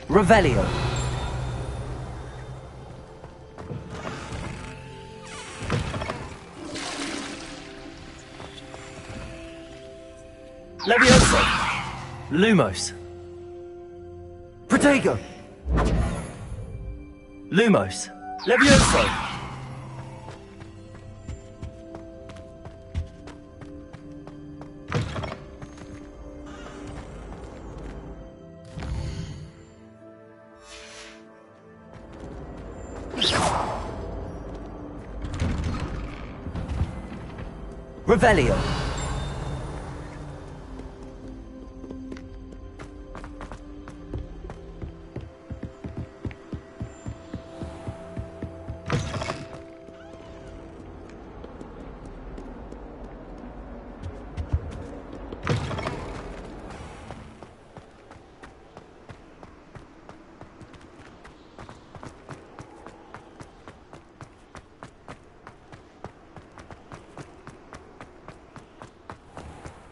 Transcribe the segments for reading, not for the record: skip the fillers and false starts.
Revelio. Levioso. Lumos. Protego. Lumos. Levioso. Revelio.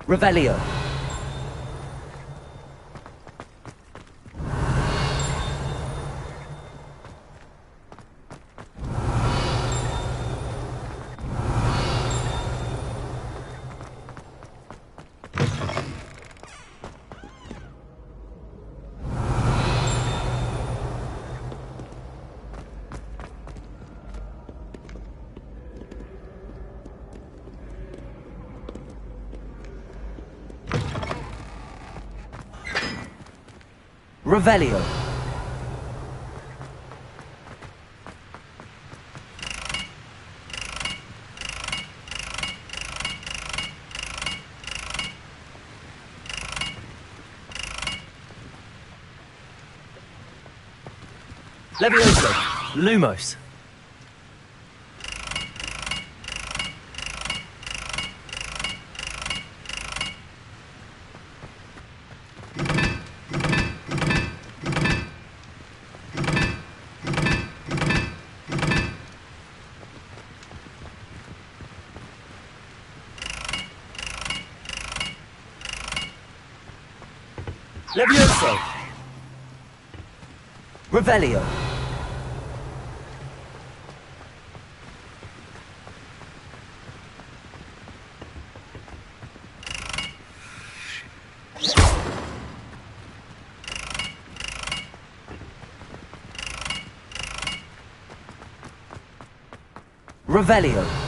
Revelio. Revelio. Levioso. Lumos. Levioso. Revelio. Revelio.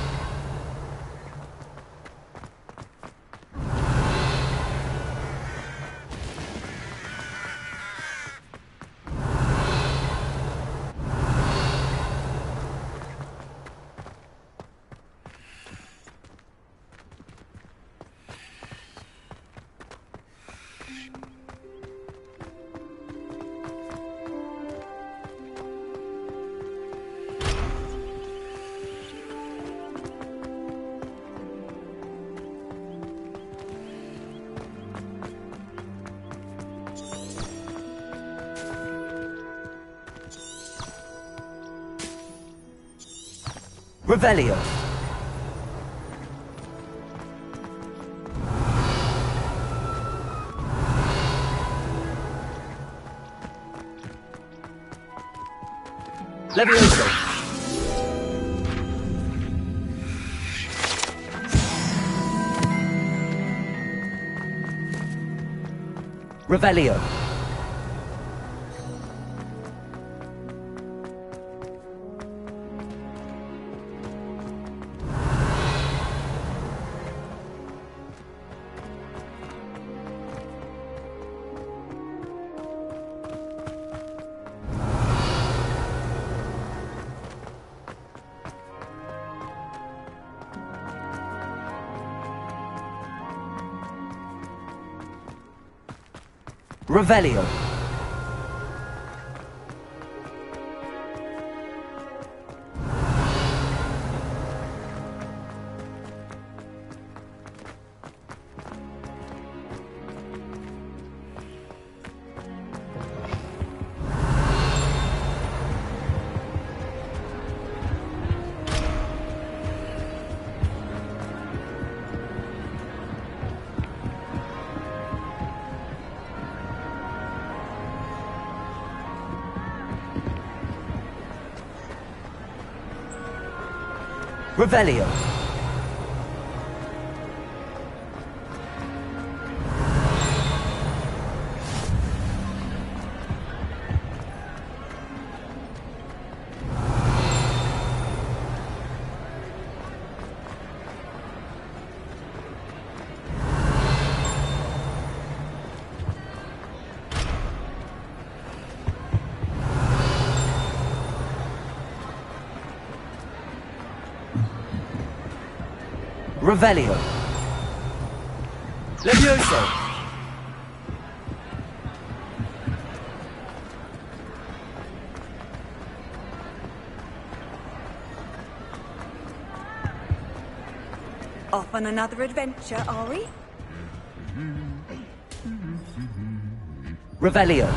Revelio. Levioso. Revelio. Revelio. Revelio. Revelio. Levioso. Off on another adventure, are we? Revelio.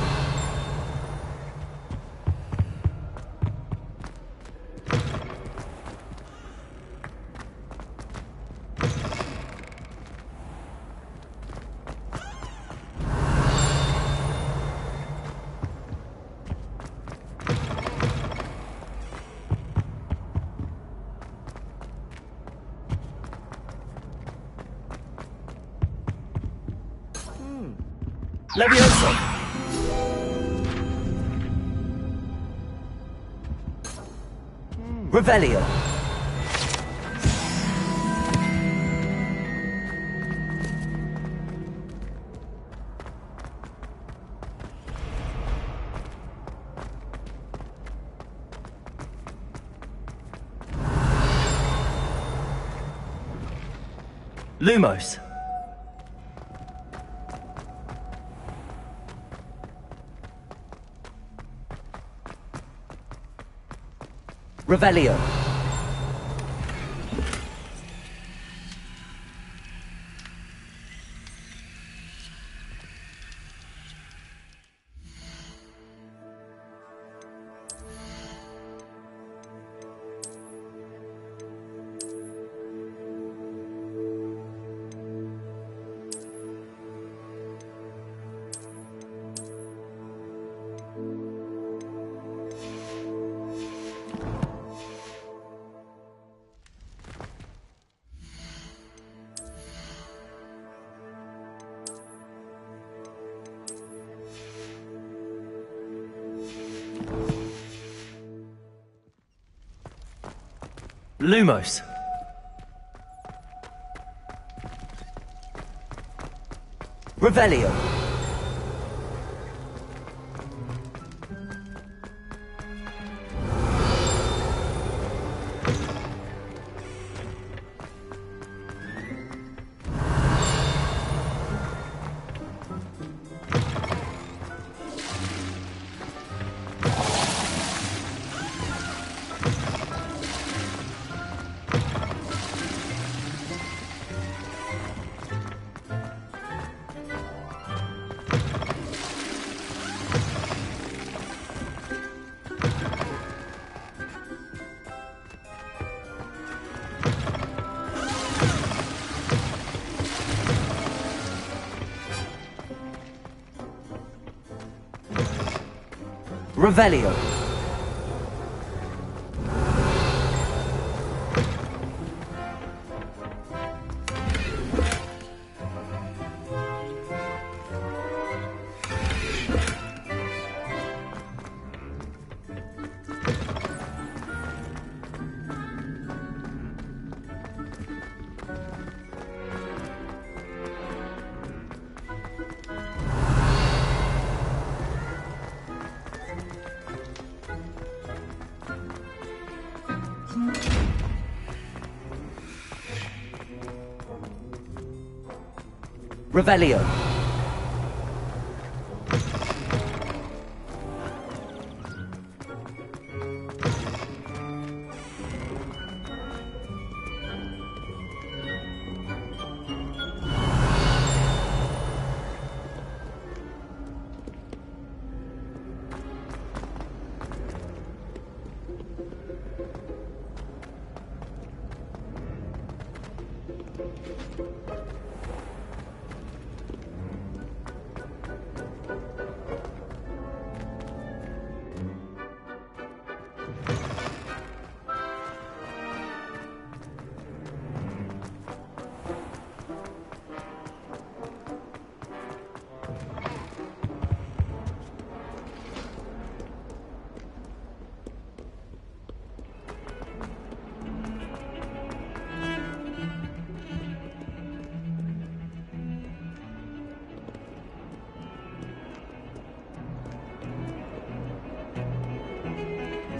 Levioso. Revelio. Lumos. Revelio. Lumos. Revelio. Revelio. Revelio.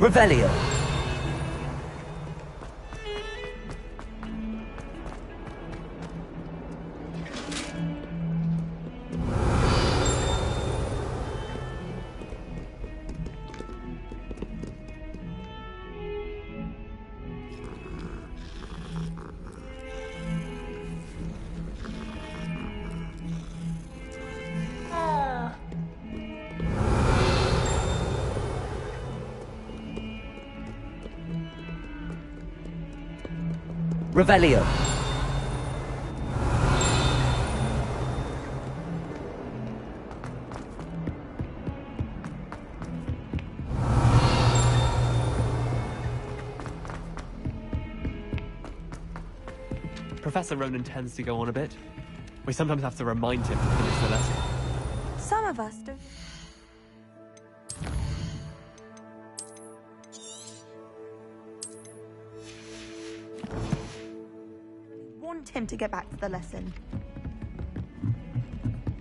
Revelio. Revelio. Professor Ronan tends to go on a bit. We sometimes have to remind him to finish the lesson. Some of us do. Want him to get back to the lesson.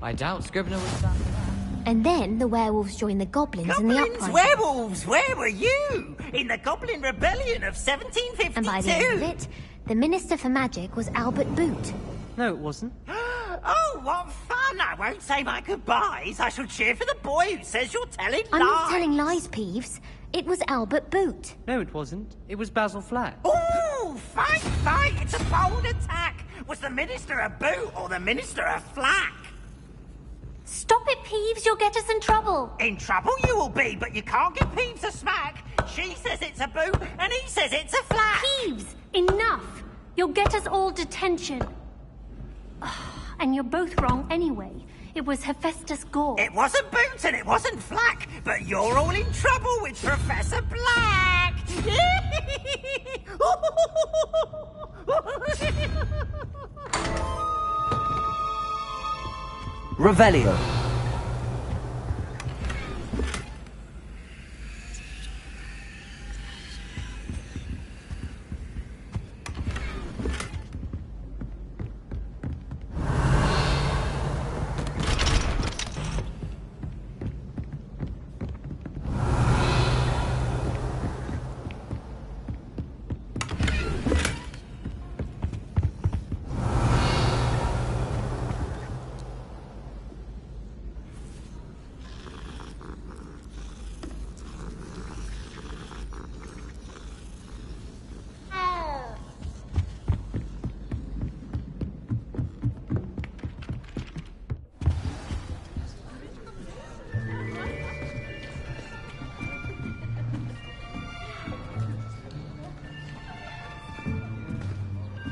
I doubt Scrivener would stand for that. And then the werewolves joined the goblins in the Goblins, uprising. werewolves, where were you? In the Goblin Rebellion of 1752? And by the end of it, the Minister for Magic was Albert Boot. No, it wasn't. Oh, what fun! I won't say my goodbyes. I shall cheer for the boy who says you're telling I'm lies. not telling lies, Peeves. It was Albert Boot. No, it wasn't. It was Basil Flack. Ooh, fight, fight! It's a bold attack. Was the Minister a boot or the Minister a flack? Stop it, Peeves. You'll get us in trouble. In trouble you will be, but you can't give Peeves a smack. She says it's a boot, and he says it's a flack. Peeves, enough. You'll get us all detention. And you're both wrong anyway. It was Hephaestus Gore. It wasn't boot and it wasn't flack, but you're all in trouble with Professor Black. Revelio.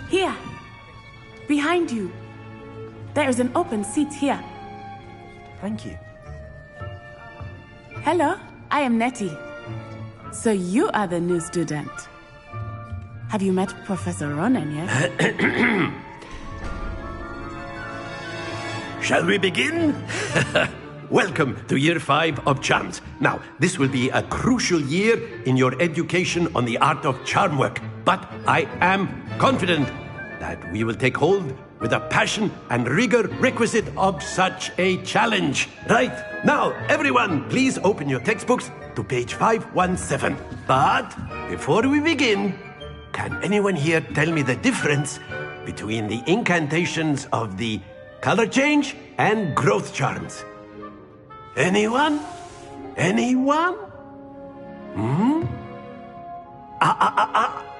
Here, behind you. There is an open seat here. Thank you. Hello, I am Nettie. So you are the new student. Have you met Professor Ronan yet? Shall we begin? Welcome to Year 5 of Charms. Now, this will be a crucial year in your education on the art of charm work, but I am confident that we will take hold with the passion and rigor requisite of such a challenge. Right, now, everyone, please open your textbooks to page 517. But before we begin, can anyone here tell me the difference between the incantations of the color change and growth charms? Anyone? Anyone?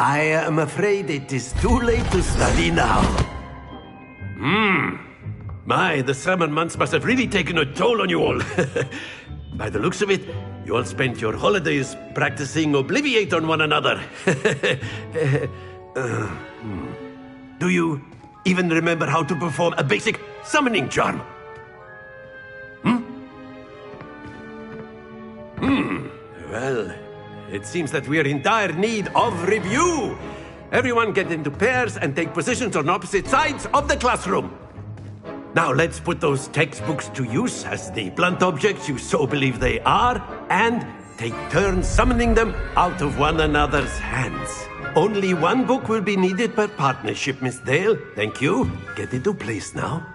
I am afraid it is too late to study now. My, the summer months must have really taken a toll on you all. By the looks of it, you all spent your holidays practicing Obliviate on one another. Do you even remember how to perform a basic summoning charm? Well, it seems that we are in dire need of review. Everyone get into pairs and take positions on opposite sides of the classroom. Now let's put those textbooks to use as the blunt objects you so believe they are, and take turns summoning them out of one another's hands. Only one book will be needed per partnership, Miss Dale. Thank you. Get into place now.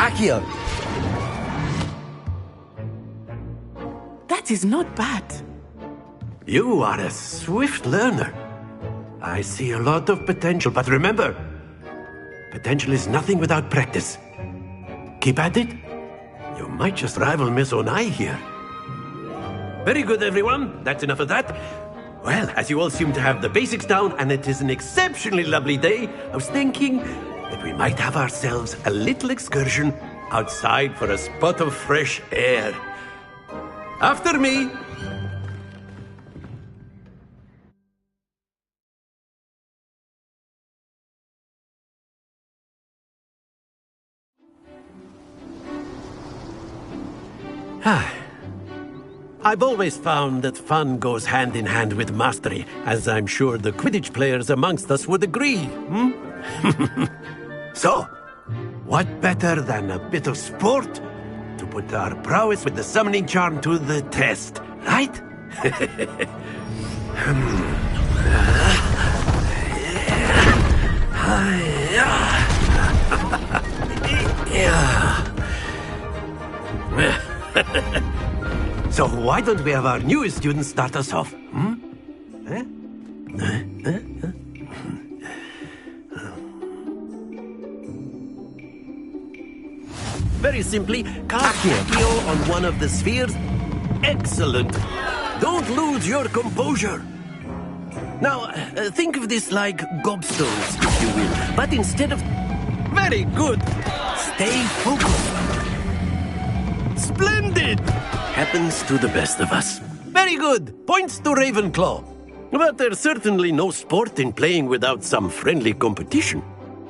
Accio. That is not bad. You are a swift learner. I see a lot of potential, but remember, potential is nothing without practice. Keep at it. You might just rival Miss Onai here. Very good, everyone. That's enough of that. Well, as you all seem to have the basics down, and it is an exceptionally lovely day, I was thinking that we might have ourselves a little excursion outside for a spot of fresh air. After me. I've always found that fun goes hand in hand with mastery, as I'm sure the Quidditch players amongst us would agree. So, what better than a bit of sport to put our prowess with the summoning charm to the test, right? So why don't we have our newest student start us off? Very simply, cast Accio on one of the spheres. Excellent. Don't lose your composure. Now, think of this like gobstones, if you will. But instead of... Very good. Stay focused. Splendid. Happens to the best of us. Very good. Points to Ravenclaw. But there's certainly no sport in playing without some friendly competition.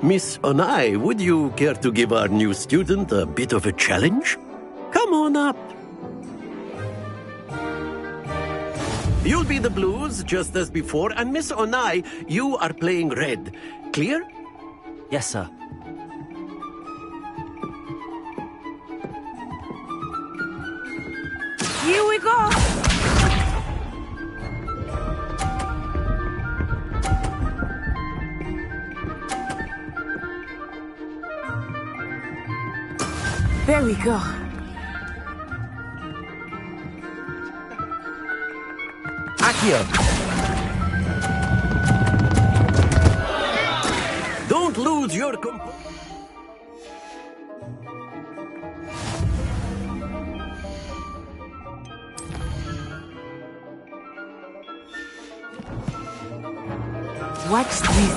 Miss Onai, would you care to give our new student a bit of a challenge? Come on up. You'll be the blues, just as before, and Miss Onai, you are playing red. Clear? Yes, sir. Here we go! There we go. Accio. Don't lose your composure. Watch this.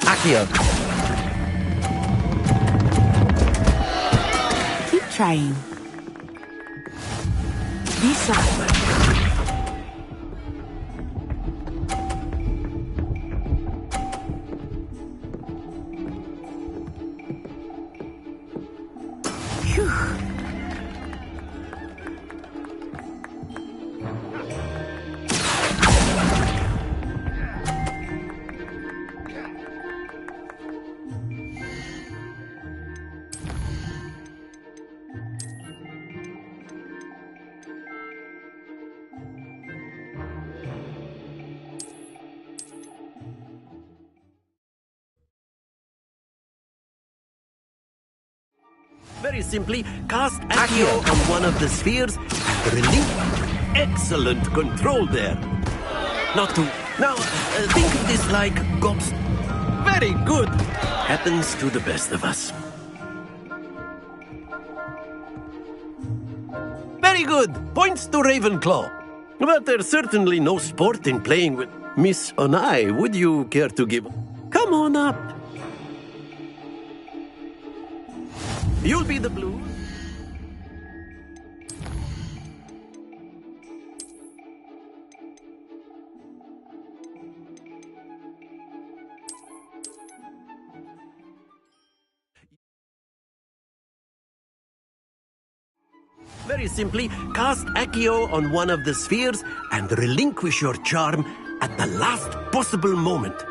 Accio. Keep trying. Be sharp. Phew. Very simply, cast Accio on one of the spheres and release. Excellent control there. Not too. Now, think of this like gobs. Very good. Happens to the best of us. Very good. Points to Ravenclaw. But there's certainly no sport in playing with Miss Onai. Would you care to give? Come on up. You'll be the blue. Very simply, cast Accio on one of the spheres and relinquish your charm at the last possible moment.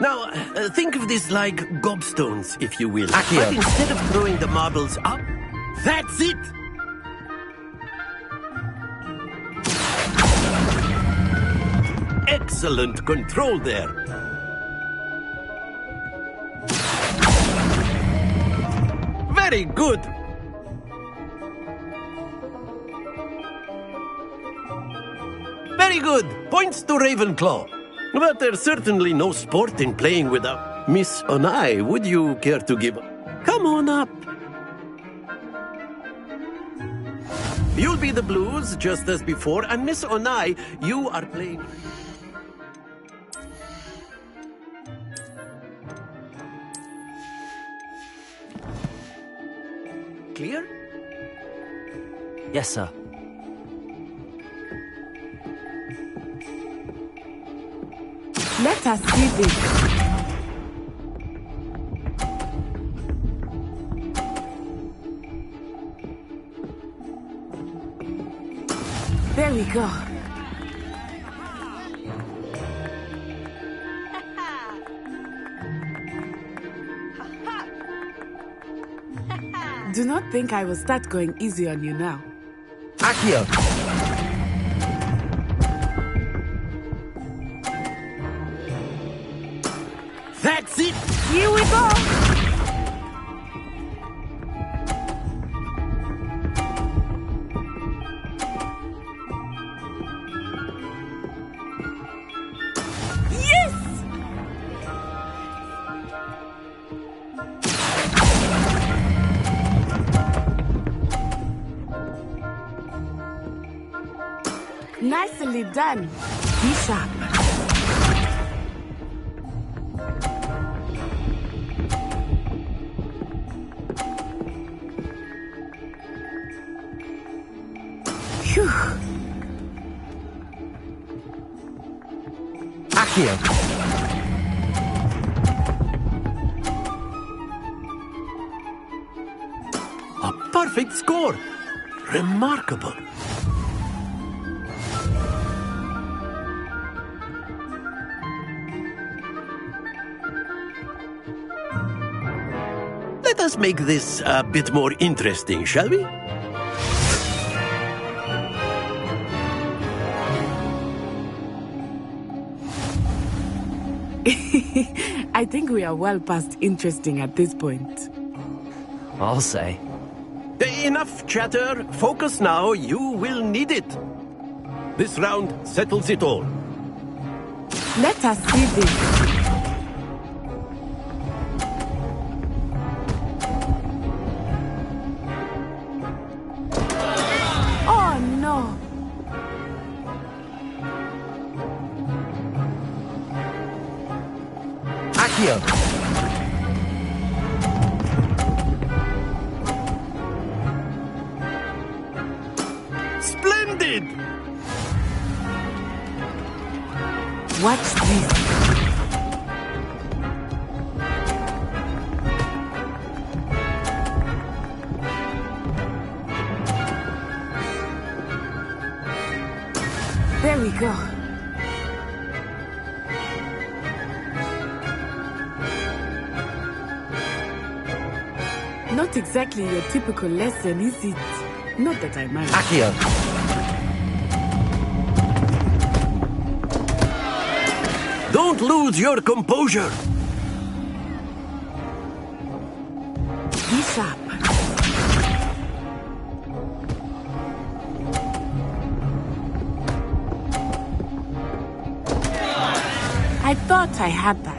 Now, think of this like gobstones, if you will. Accio. But instead of throwing the marbles up, that's it! Excellent control there. Very good. Very good. Points to Ravenclaw. But there's certainly no sport in playing without Miss Onai. Would you care to give... Come on up. You'll be the Blues, just as before, and Miss Onai, you are playing... Clear? Yes, sir. Let us see this. There we go. Do not think I will start going easy on you now. Accio. That's it! Here we go! Yes! Nicely done. Be sharp. Phew. Accio. A perfect score! Remarkable! Let us make this a bit more interesting, shall we? I think we are well past interesting at this point. I'll say. Enough chatter. Focus now. You will need it. This round settles it all. Let us see this. Oh no! Accio. Splendid! Watch this. There we go. Not exactly your typical lesson, is it? Not that I mind. Accio. Don't lose your composure. Be sharp. I thought I had that.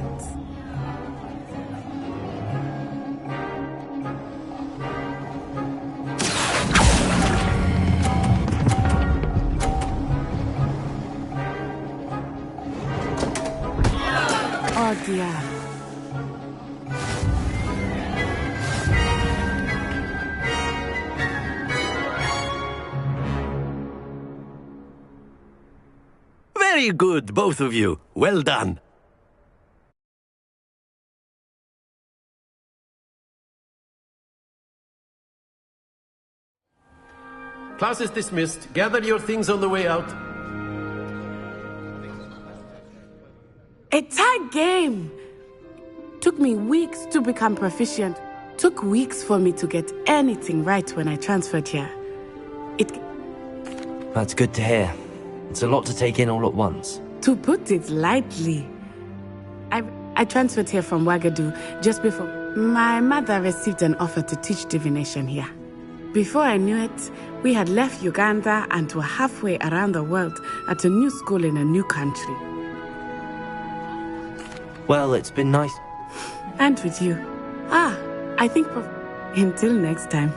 Oh dear. Very good, both of you. Well done. Class is dismissed. Gather your things on the way out. A tag game! Took me weeks to become proficient. Took weeks for me to get anything right when I transferred here. That's good to hear. It's a lot to take in all at once. To put it lightly, I transferred here from Wagadu just before my mother received an offer to teach divination here. Before I knew it, we had left Uganda and were halfway around the world at a new school in a new country. Well, it's been nice. And with you. I think until next time.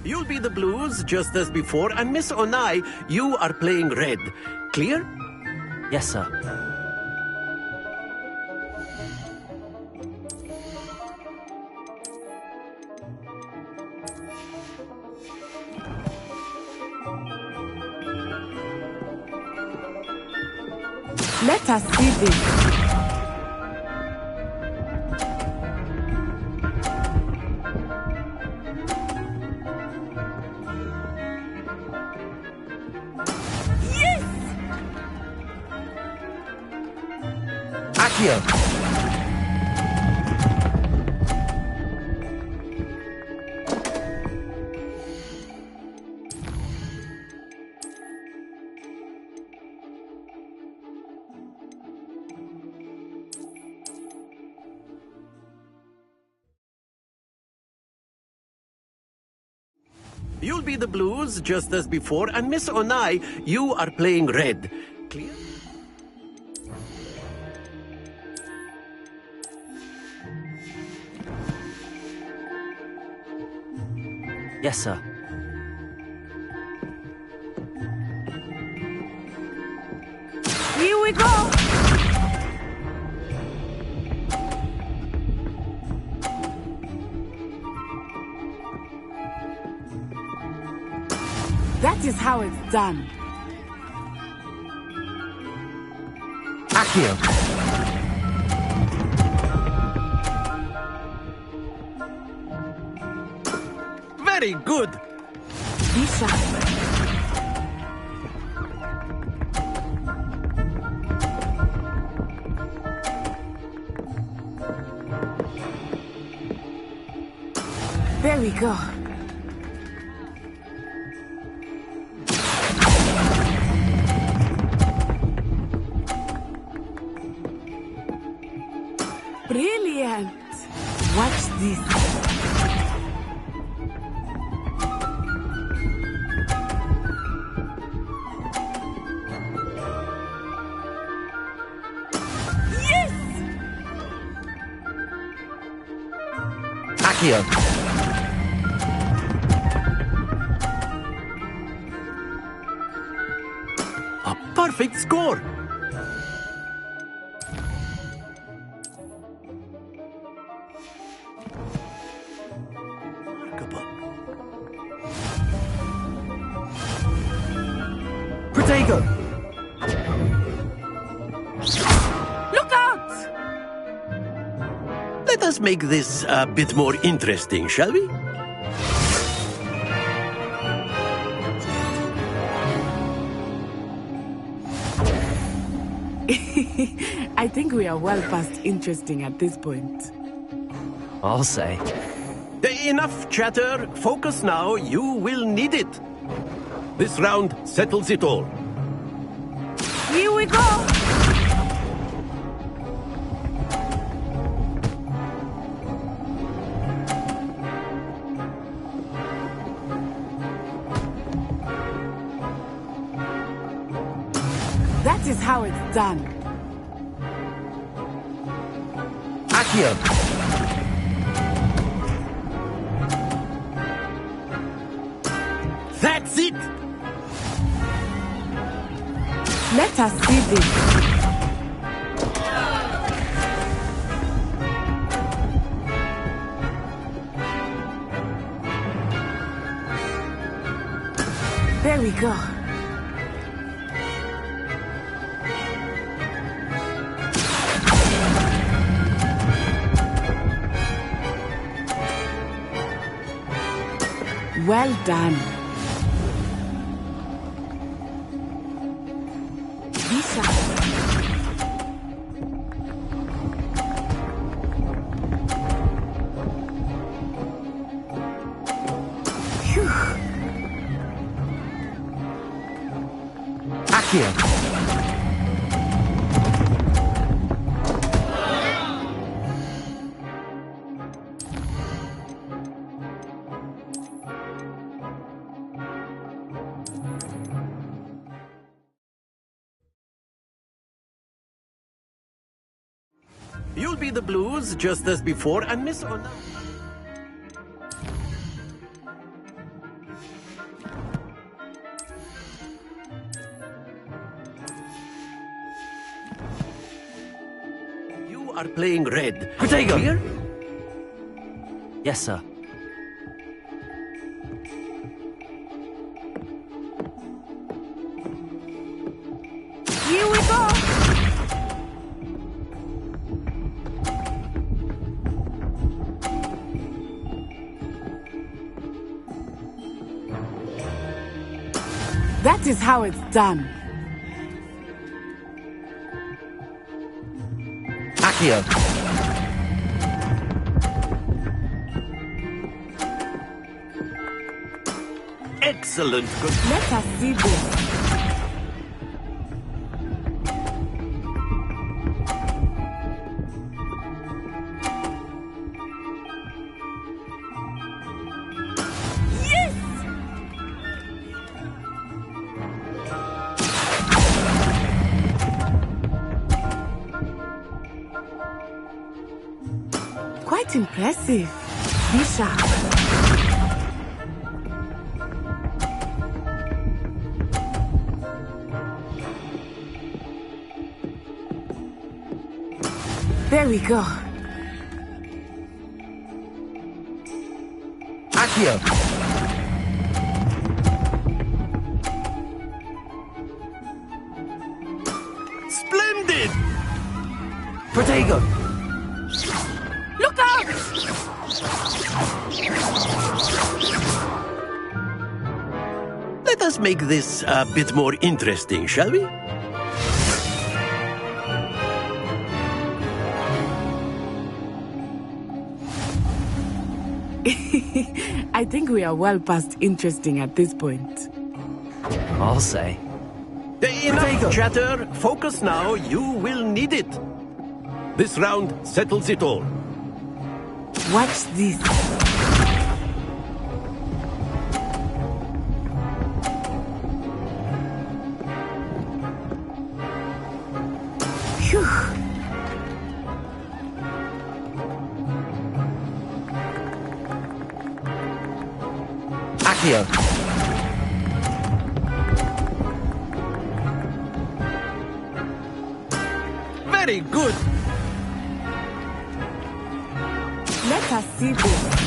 You'll be the blues just as before, and Miss Onai, you are playing red. Clear? Yes, sir. Let us see this. Accio! You'll be the blues just as before, and Miss Onai, you are playing red. Clear? Yes, sir. Here we go! That is how it's done. Accio! Very good. Be sharp. There we go. Brilliant. Watch this. Accio! A perfect score. Remarkable. Protego! Look out! Let us make this a bit more interesting, shall we? I think we are well past interesting at this point. I'll say. Enough chatter. Focus now. You will need it. This round settles it all. Here we go! That is how it's done. Accio! That's it. Let us see this. There we go. Well done. Be sharp. Accio. You'll be the blues just as before, and Miss Ona. You are playing red. Protego. Clear? Yes, sir. Here we go! That is how it's done. Accio. Excellent. Good. Let us see this. Quite impressive. Be sharp. There we go. Accio. Splendid! Protego. Look out! Let us make this a bit more interesting, shall we? I think we are well past interesting at this point. I'll say. Enough chatter. Focus now. You will need it. This round settles it all. Watch this. Phew. Accio. Very good. Let us see this.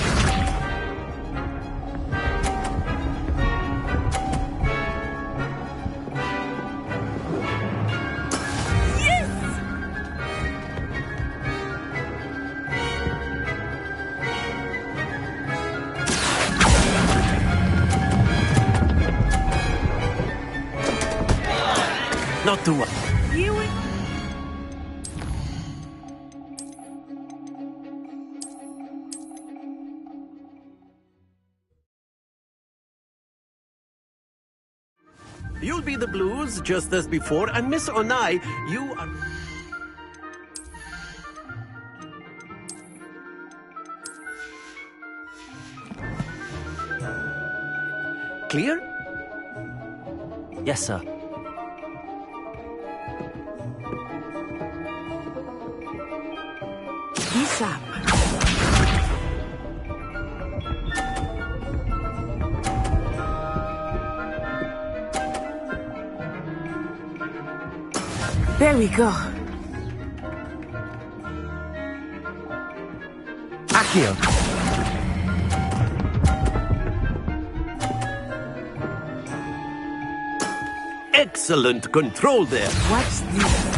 Not too much. Here we You'll be the blues just as before, and Miss Onai, you are. Clear? Yes, sir. be sharp. There we go. Accio. Excellent control there. Watch this.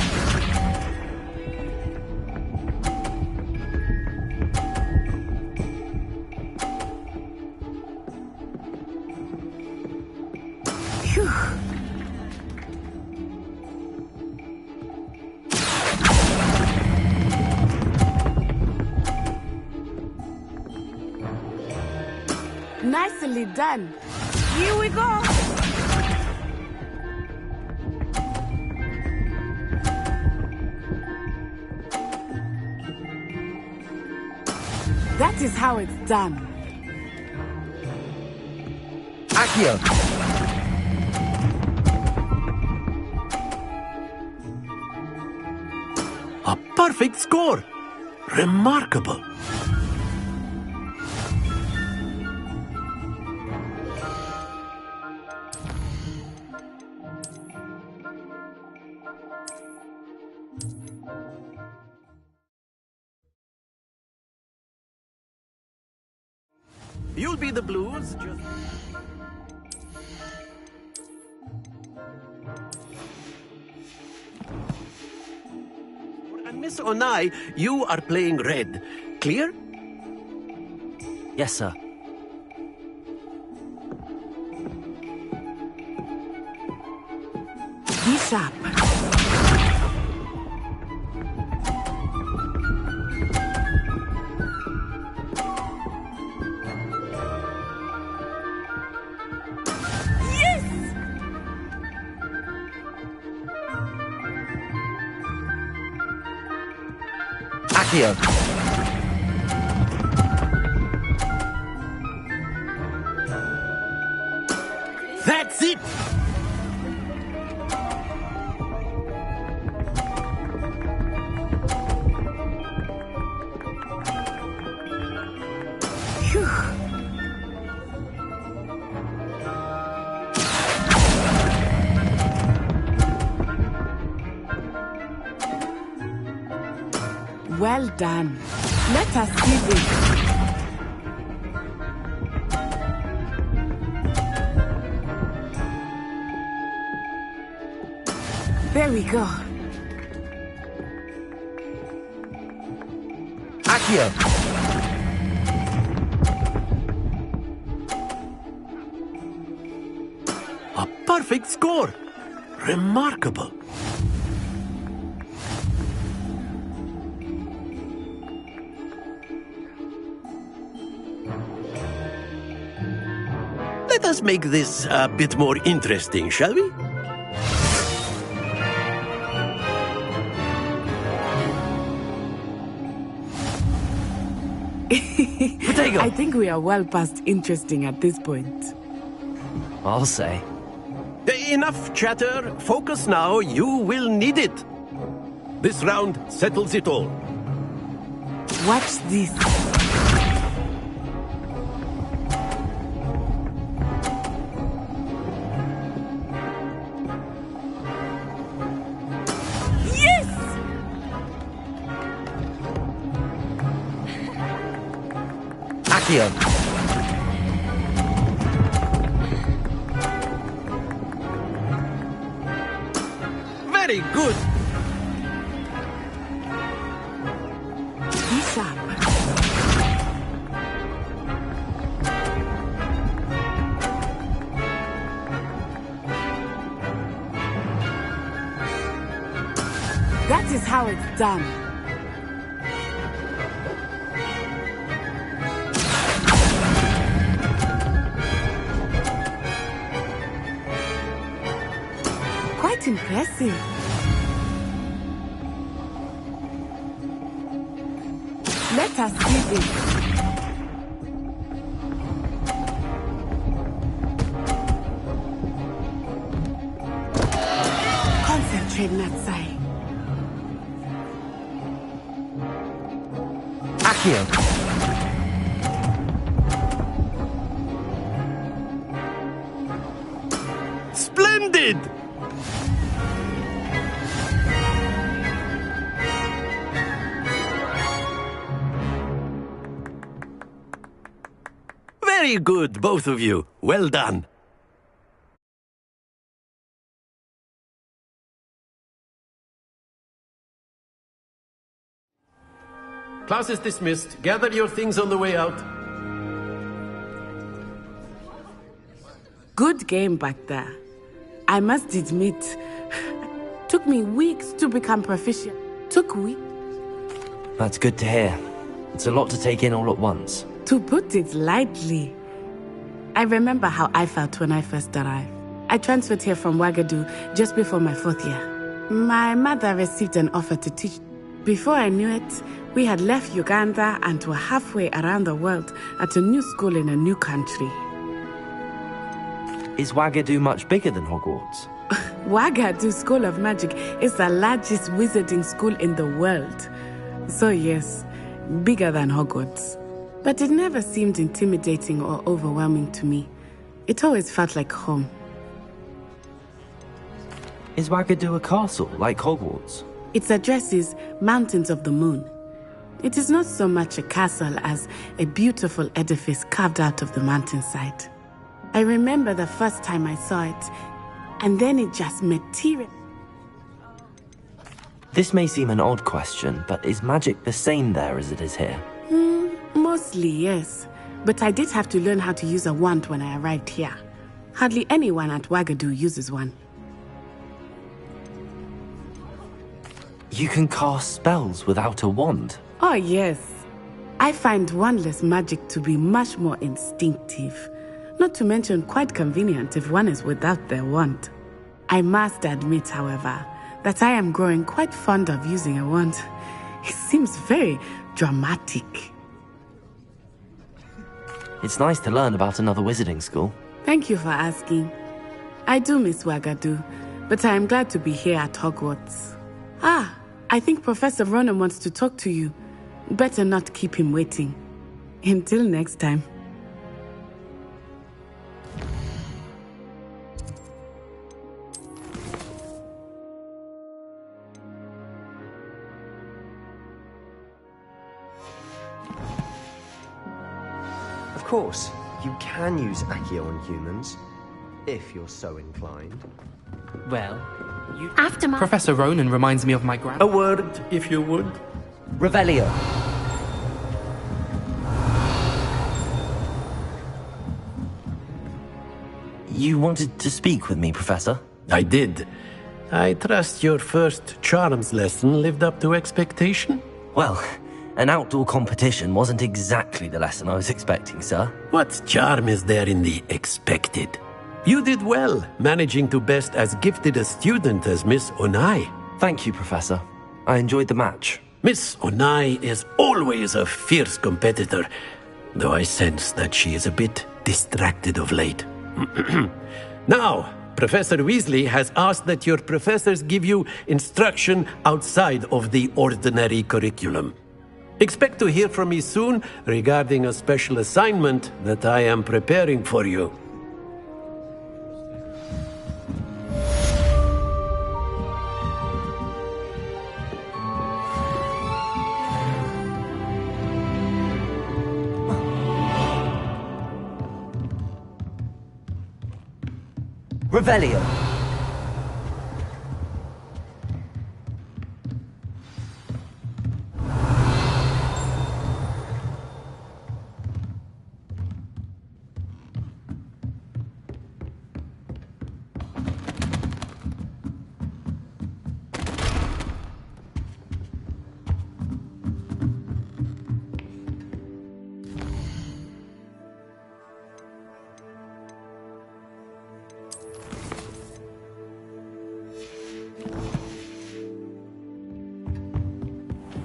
Phew. Nicely done. Here we go. That is how it's done. Accio! A perfect score! Remarkable! You'll be the blues. And Miss Onai, you are playing red. Clear? Yes, sir. Be sharp. Accio! That's it! Phew. Well done. Let us see this. There we go. Accio! A perfect score! Remarkable! Let us make this a bit more interesting, shall we? Potato! I think we are well past interesting at this point. I'll say. Enough chatter. Focus now. You will need it. This round settles it all. Watch this. Accio! Very good. Be sharp. That is how it's done. Quite impressive. Let us see this. Concentrate, Natsai. Accio! Splendid! Very good, both of you. Well done. Class is dismissed. Gather your things on the way out. Good game back there. I must admit, took me weeks to become proficient. Took weeks. That's good to hear. It's a lot to take in all at once. To put it lightly, I remember how I felt when I first arrived. I transferred here from Ouagadougou just before my 4th year. My mother received an offer to teach. Before I knew it, we had left Uganda and were halfway around the world at a new school in a new country. Is Ouagadougou much bigger than Hogwarts? Ouagadougou School of Magic is the largest wizarding school in the world. So yes, bigger than Hogwarts. But it never seemed intimidating or overwhelming to me. It always felt like home. Is Ouagadougou a castle, like Hogwarts? Its address is Mountains of the Moon. It is not so much a castle as a beautiful edifice carved out of the mountainside. I remember the first time I saw it, and then it just materialized. This may seem an odd question, but is magic the same there as it is here? Mostly, yes. But I did have to learn how to use a wand when I arrived here. Hardly anyone at Ouagadougou uses one. You can cast spells without a wand? Oh, yes. I find wandless magic to be much more instinctive. Not to mention quite convenient if one is without their wand. I must admit, however, that I am growing quite fond of using a wand. It seems very dramatic. It's nice to learn about another wizarding school. Thank you for asking. I do miss Ouagadougou, but I am glad to be here at Hogwarts. I think Professor Ronan wants to talk to you. Better not keep him waiting. Until next time. Of course, you can use Accio on humans, if you're so inclined. Well, you... Aftermath. Professor Ronan reminds me of my A word, if you would. Revelio. You wanted to speak with me, Professor? I did. I trust your first charms lesson lived up to expectation? Well, an outdoor competition wasn't exactly the lesson I was expecting, sir. What charm is there in the expected? You did well, managing to best as gifted a student as Miss Onai. Thank you, Professor. I enjoyed the match. Miss Onai is always a fierce competitor, though I sense that she is a bit distracted of late. Now, Professor Weasley has asked that your professors give you instruction outside of the ordinary curriculum. Expect to hear from me soon regarding a special assignment that I am preparing for you. Revelio.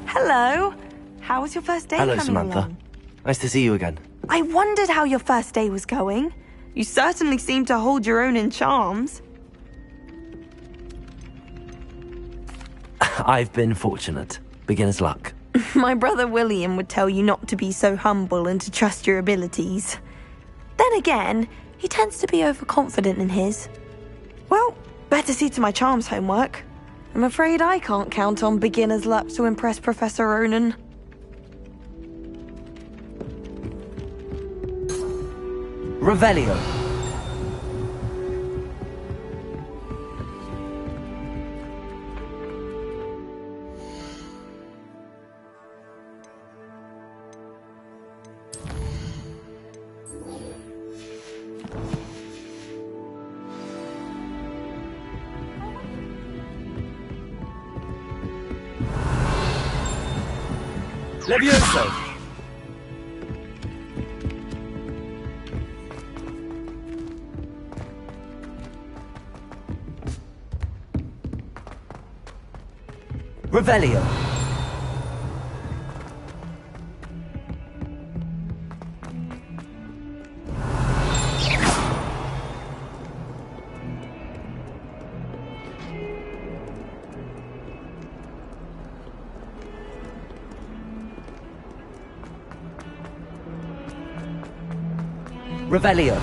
Hello. How was your first day Hello, coming Samantha. along? Nice to see you again. I wondered how your first day was going. You certainly seem to hold your own in charms. I've been fortunate. Beginner's luck. My brother William would tell you not to be so humble and to trust your abilities. Then again, he tends to be overconfident in his. Well, better see to my charms homework. I'm afraid I can't count on beginner's luck to impress Professor Ronan. Revelio. Levioso! Revelio! Revelio.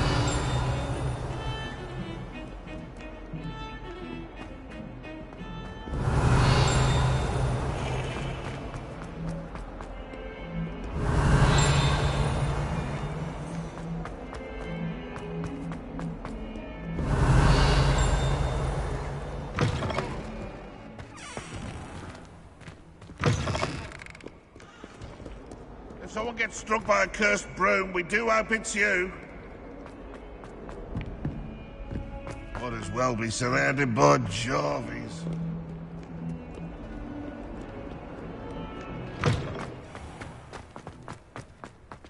If someone gets struck by a cursed broom, we do hope it's you. Might as well be surrounded by Jarvies.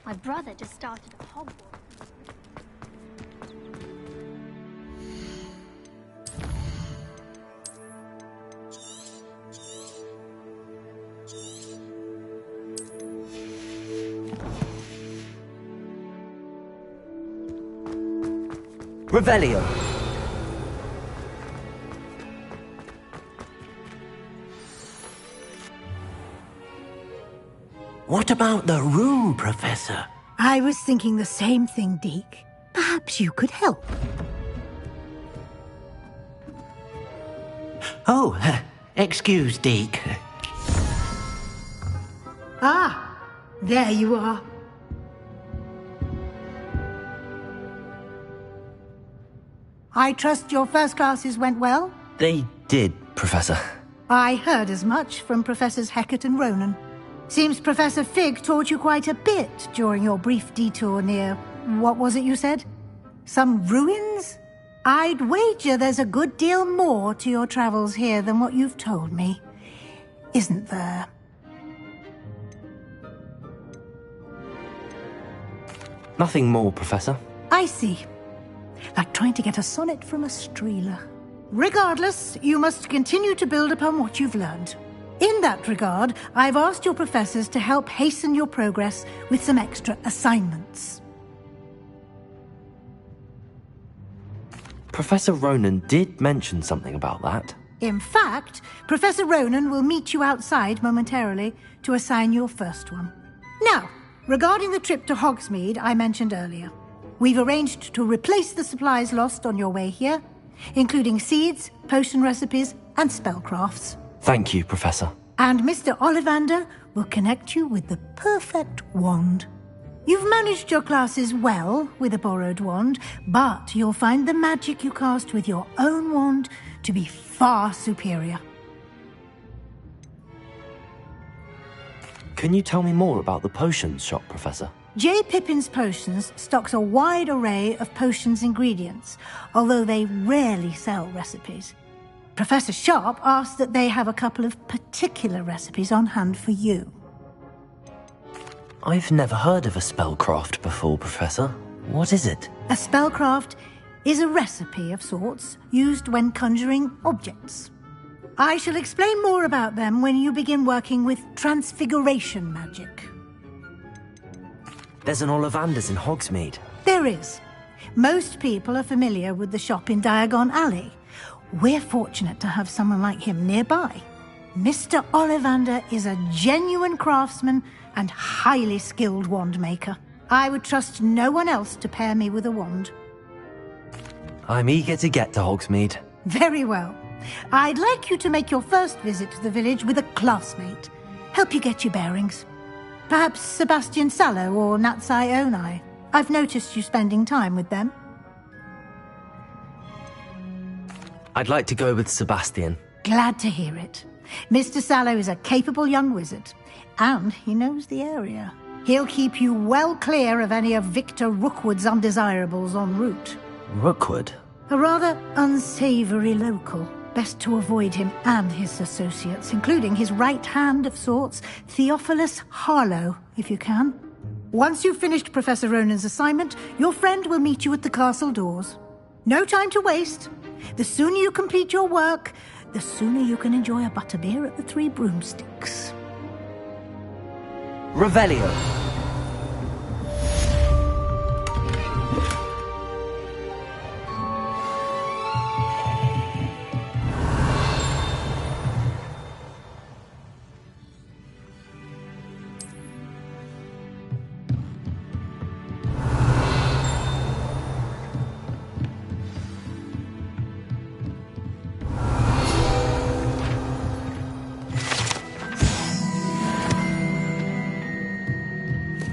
My brother just started at Hogwarts. Revelio. What about the room, Professor? I was thinking the same thing, Deke. Perhaps you could help. Oh, excuse, Deke. Ah, there you are. I trust your first classes went well? They did, Professor. I heard as much from Professors Hecat and Ronan. Seems Professor Fig taught you quite a bit during your brief detour near... what was it you said? Some ruins? I'd wager there's a good deal more to your travels here than what you've told me. Isn't there? Nothing more, Professor. I see. Like trying to get a sonnet from a streeler. Regardless, you must continue to build upon what you've learned. In that regard, I've asked your professors to help hasten your progress with some extra assignments. Professor Ronan did mention something about that. In fact, Professor Ronan will meet you outside momentarily to assign your first one. Now, regarding the trip to Hogsmeade I mentioned earlier, we've arranged to replace the supplies lost on your way here, including seeds, potion recipes, and spellcrafts. Thank you, Professor. And Mr. Ollivander will connect you with the perfect wand. You've managed your classes well with a borrowed wand, but you'll find the magic you cast with your own wand to be far superior. Can you tell me more about the potions shop, Professor? J. Pippin's Potions stocks a wide array of potions ingredients, although they rarely sell recipes. Professor Sharp asked that they have a couple of particular recipes on hand for you. I've never heard of a spellcraft before, Professor. What is it? A spellcraft is a recipe of sorts used when conjuring objects. I shall explain more about them when you begin working with transfiguration magic. There's an Ollivander's in Hogsmeade. There is. Most people are familiar with the shop in Diagon Alley. We're fortunate to have someone like him nearby. Mr. Ollivander is a genuine craftsman and highly skilled wand maker. I would trust no one else to pair me with a wand. I'm eager to get to Hogsmeade. Very well. I'd like you to make your first visit to the village with a classmate. Help you get your bearings. Perhaps Sebastian Sallow or Natsai Onai. I've noticed you spending time with them. I'd like to go with Sebastian. Glad to hear it. Mr. Sallow is a capable young wizard, and he knows the area. He'll keep you well clear of any of Victor Rookwood's undesirables en route. Rookwood? A rather unsavory local. Best to avoid him and his associates, including his right hand of sorts, Theophilus Harlow, if you can. Once you've finished Professor Ronan's assignment, your friend will meet you at the castle doors. No time to waste. The sooner you complete your work, the sooner you can enjoy a butterbeer at the Three Broomsticks. Revelio.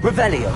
Revelio.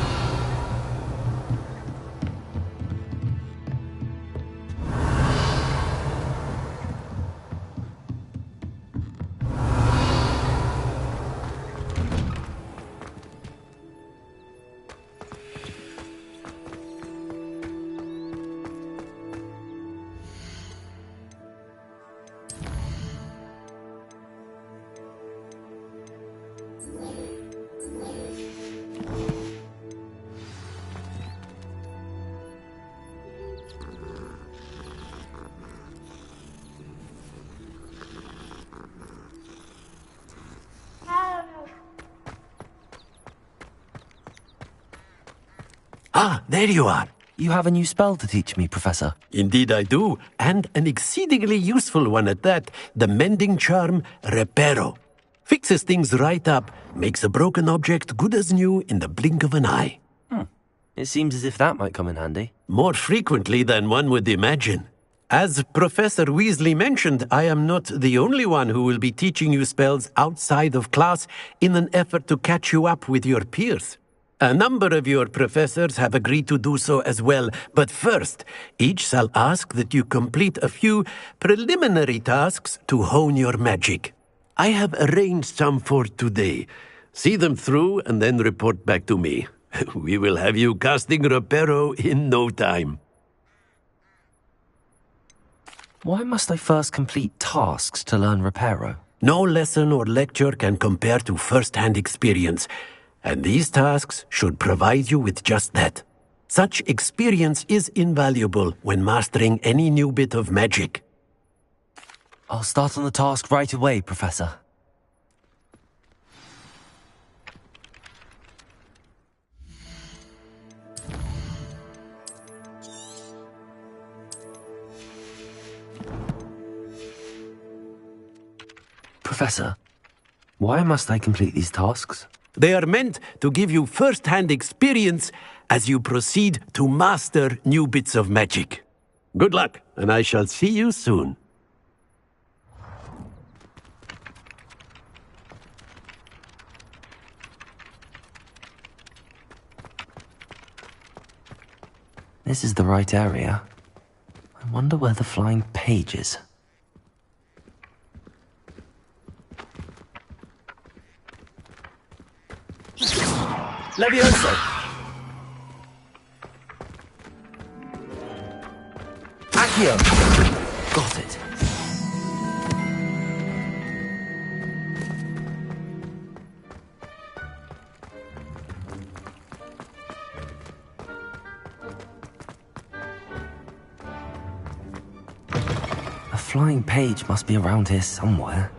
Ah, there you are. You have a new spell to teach me, Professor. Indeed I do, and an exceedingly useful one at that, the mending charm Reparo. Fixes things right up, makes a broken object good as new in the blink of an eye. It seems as if that might come in handy. More frequently than one would imagine. As Professor Weasley mentioned, I am not the only one who will be teaching you spells outside of class in an effort to catch you up with your peers. A number of your professors have agreed to do so as well, but first, each shall ask that you complete a few preliminary tasks to hone your magic. I have arranged some for today. See them through and then report back to me. We will have you casting Reparo in no time. Why must I first complete tasks to learn Reparo? No lesson or lecture can compare to first-hand experience, and these tasks should provide you with just that. Such experience is invaluable when mastering any new bit of magic. I'll start on the task right away, Professor. Professor, why must I complete these tasks? They are meant to give you first-hand experience as you proceed to master new bits of magic. Good luck, and I shall see you soon. This is the right area. I wonder where the flying page is. Levioso! Accio! Got it. A flying page must be around here somewhere.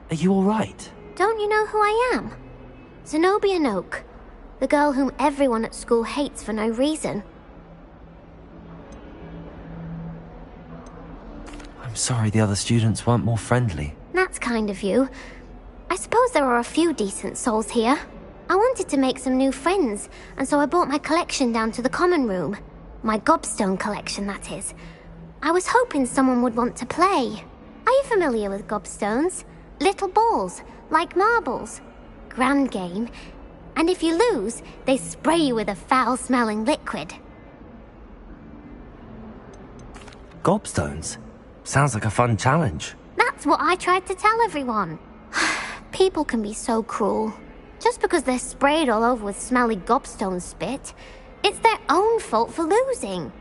Are you all right? Don't you know who I am? Zenobia Noak, the girl whom everyone at school hates for no reason. I'm sorry the other students weren't more friendly. That's kind of you. I suppose there are a few decent souls here. I wanted to make some new friends, and so I brought my collection down to the common room. My gobstone collection, that is. I was hoping someone would want to play. Are you familiar with gobstones? Little balls, like marbles. Grand game. And if you lose, they spray you with a foul-smelling liquid. Gobstones? Sounds like a fun challenge. That's what I tried to tell everyone. People can be so cruel. Just because they're sprayed all over with smelly gobstone spit, it's their own fault for losing.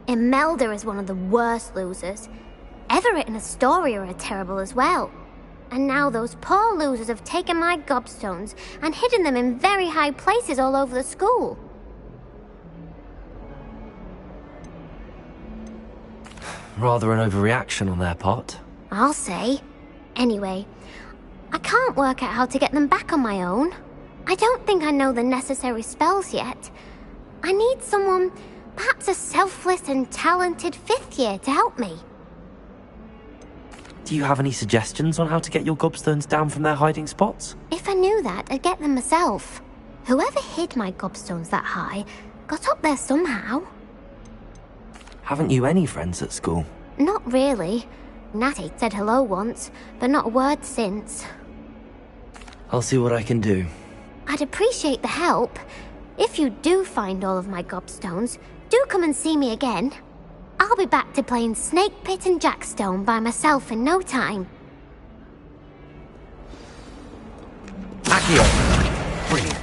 Imelda is one of the worst losers. Everett and Astoria are terrible as well. And now those poor losers have taken my gobstones and hidden them in very high places all over the school. Rather an overreaction on their part. I'll say. Anyway, I can't work out how to get them back on my own. I don't think I know the necessary spells yet. I need someone, perhaps a selfless and talented 5th year to help me. Do you have any suggestions on how to get your gobstones down from their hiding spots? If I knew that, I'd get them myself. Whoever hid my gobstones that high got up there somehow. Haven't you any friends at school? Not really. Natty said hello once, but not a word since. I'll see what I can do. I'd appreciate the help. If you do find all of my gobstones, do come and see me again. I'll be back to playing Snake Pit and Jackstone by myself in no time. Accio! Brilliant.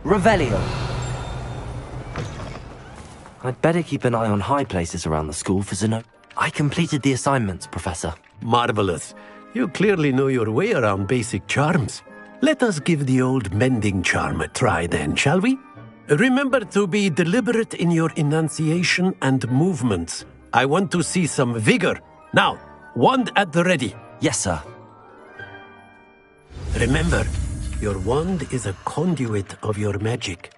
Revelio. I'd better keep an eye on high places around the school for Zeno. I completed the assignments, Professor. Marvelous. You clearly know your way around basic charms. Let us give the old mending charm a try then, shall we? Remember to be deliberate in your enunciation and movements. I want to see some vigor. Now, wand at the ready. Yes, sir. Remember, your wand is a conduit of your magic.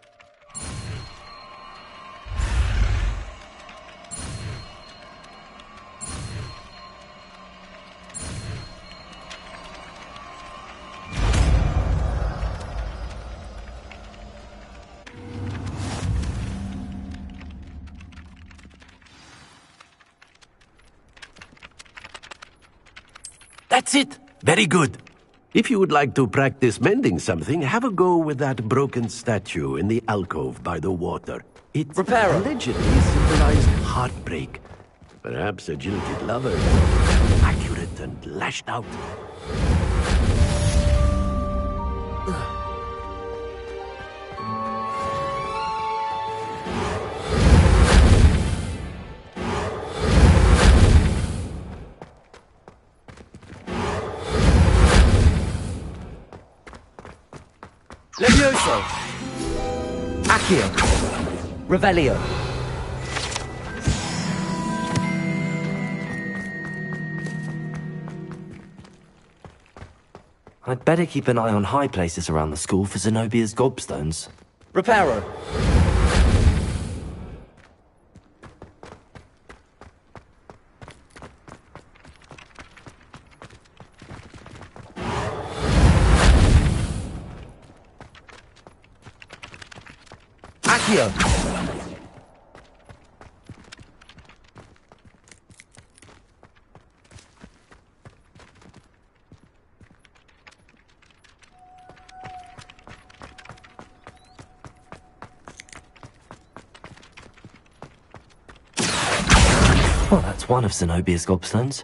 That's it! Very good. If you would like to practice mending something, have a go with that broken statue in the alcove by the water. It allegedly symbolized heartbreak. Perhaps a jilted lover, accurate and lashed out. Levioso! Accio! Revelio! I'd better keep an eye on high places around the school for Zenobia's gobstones. Reparo! Accio! Well, that's one of Zenobia's gobstones.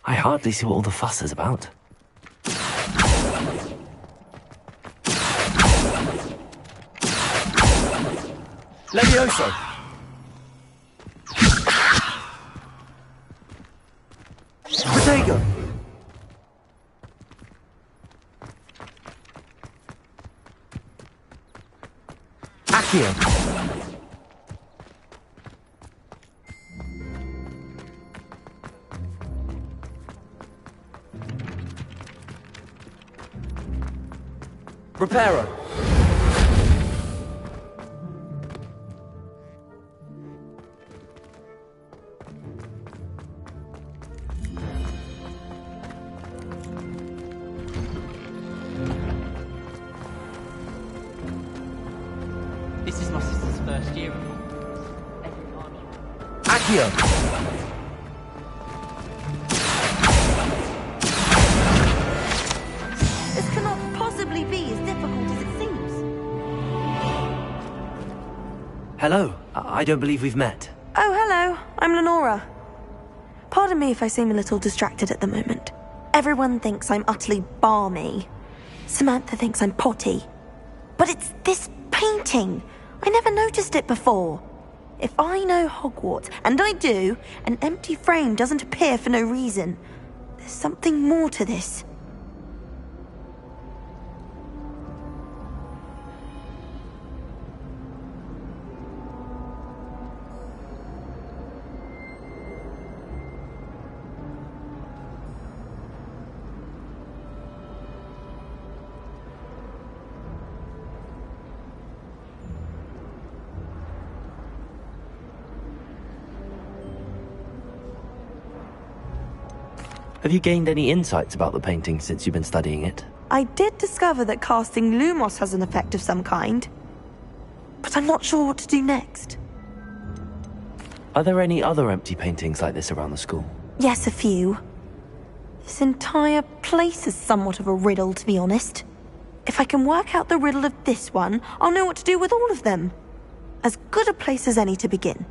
I hardly see what all the fuss is about. Levioso! Protego! Accio! Reparo! This is my sister's first year of Hogwarts. Every time I Accio! This cannot possibly be as difficult as it seems. Hello. I don't believe we've met. Oh, hello. I'm Lenora. Pardon me if I seem a little distracted at the moment. Everyone thinks I'm utterly balmy. Samantha thinks I'm potty. But it's this painting. I never noticed it before. If I know Hogwarts, and I do, an empty frame doesn't appear for no reason. There's something more to this. Have you gained any insights about the painting since you've been studying it? I did discover that casting Lumos has an effect of some kind. But I'm not sure what to do next. Are there any other empty paintings like this around the school? Yes, a few. This entire place is somewhat of a riddle, to be honest. If I can work out the riddle of this one, I'll know what to do with all of them. As good a place as any to begin.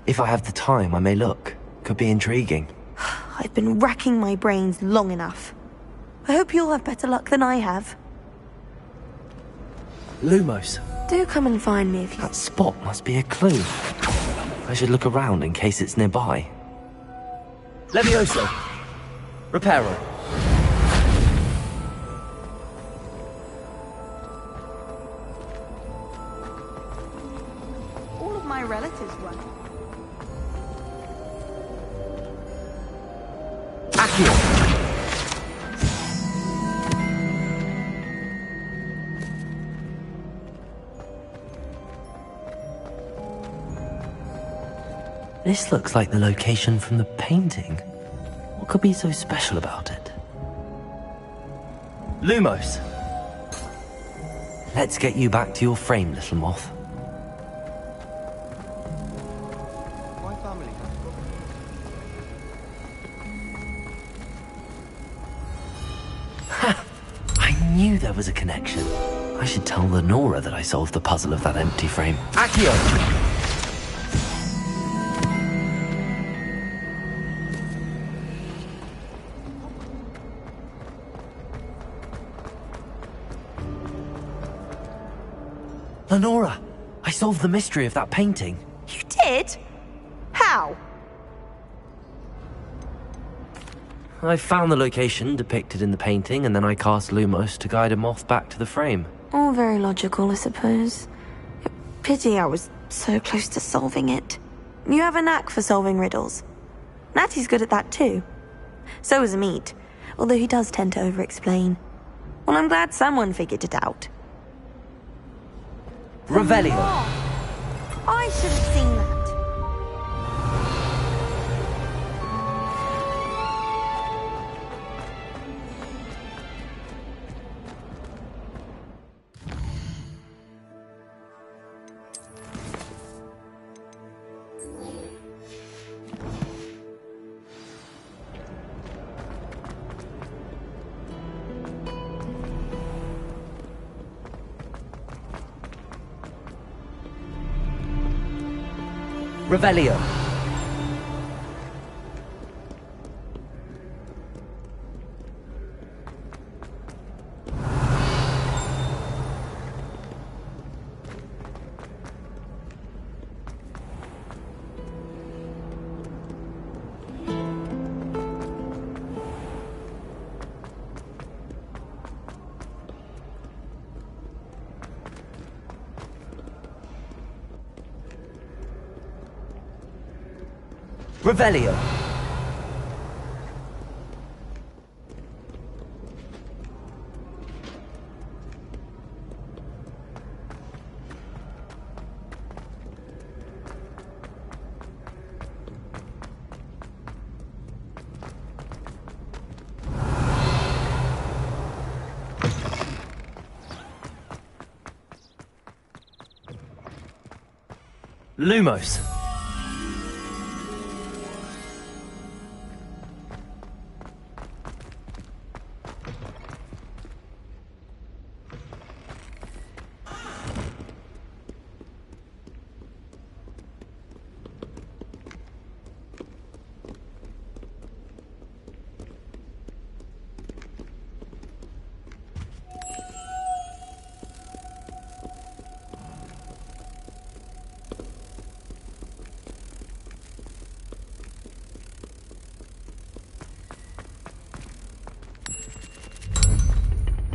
If I have the time, I may look. Could be intriguing. I've been racking my brains long enough. I hope you'll have better luck than I have. Lumos. Do come and find me if you... That spot must be a clue. I should look around in case it's nearby. Levioso. Reparo. All of my relatives were. Accio. This looks like the location from the painting. What could be so special about it? Lumos. Let's get you back to your frame, little moth. My family Ha! I knew there was a connection. I should tell Lenora that I solved the puzzle of that empty frame. Accio! Lenora, I solved the mystery of that painting. You did? How? I found the location depicted in the painting, and then I cast Lumos to guide a moth back to the frame. All very logical, I suppose. Pity I was so close to solving it. You have a knack for solving riddles. Natty's good at that too. So is Meat, although he does tend to over-explain. Well, I'm glad someone figured it out. Revelio. I should have seen that. Revelio. Revelio. Lumos.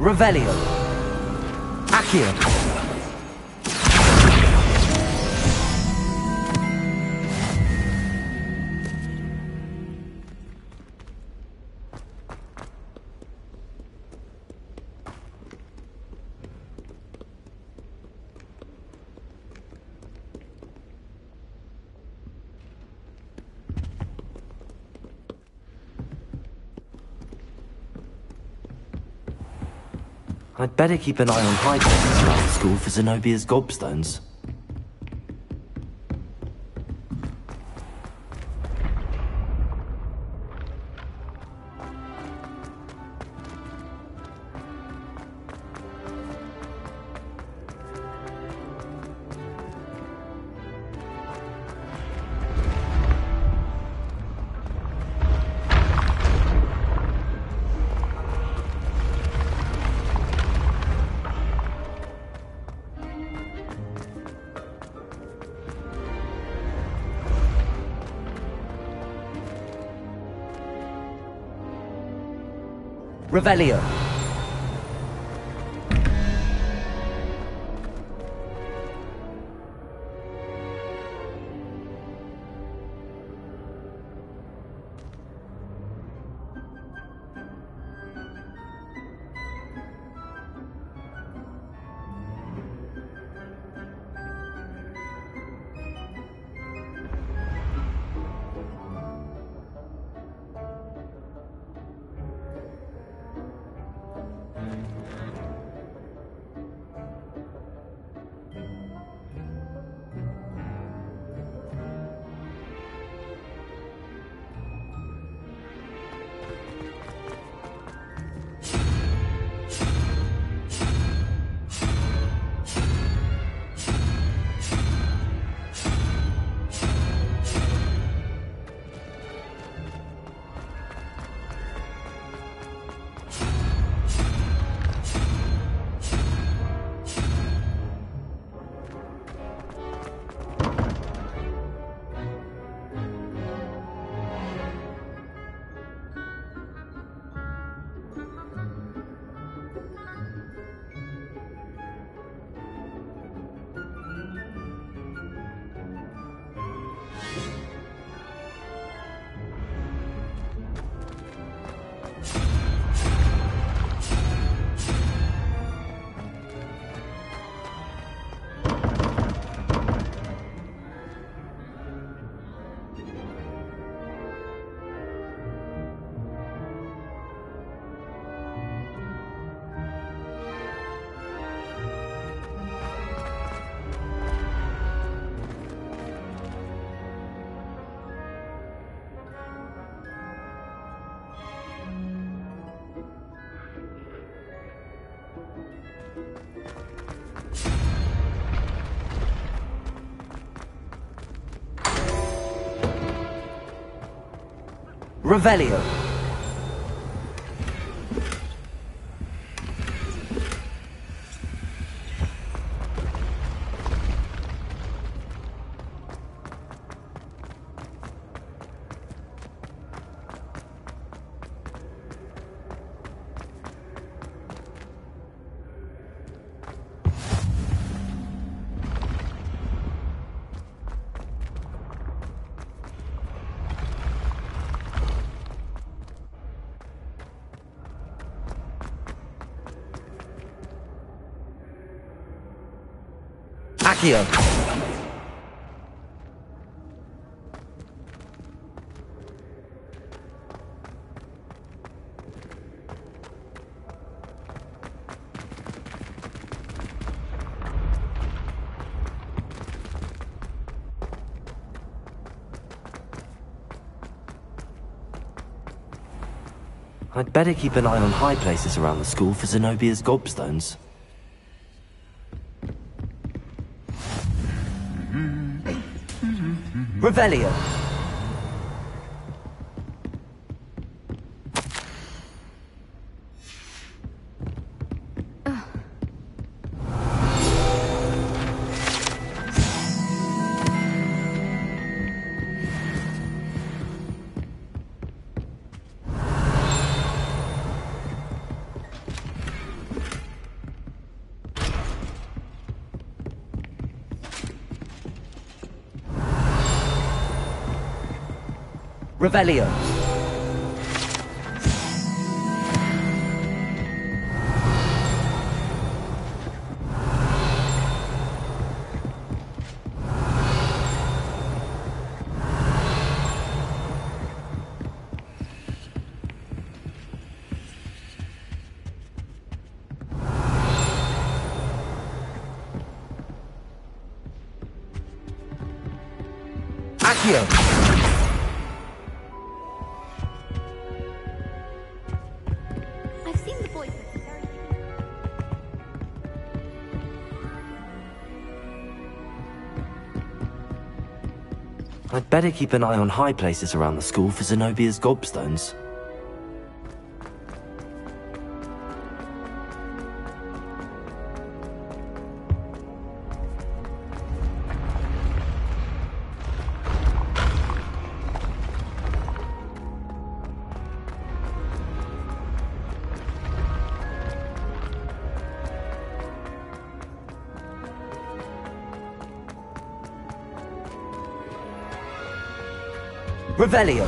Revelio. Accio. I'd better keep an eye on high places around the school for Zenobia's gobstones. Revelio. Revelio. Accio. I'd better keep an eye on high places around the school for Zenobia's gobstones. Revelio. Revelio. Accio. I've seen the boys looking very... I'd better keep an eye on high places around the school for Zenobia's gobstones. Revelio.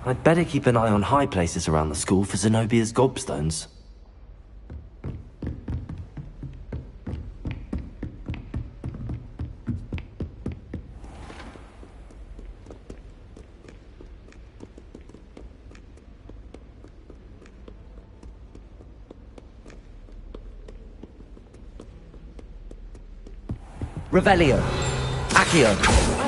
I'd better keep an eye on high places around the school for Zenobia's gobstones. Revelio. Accio.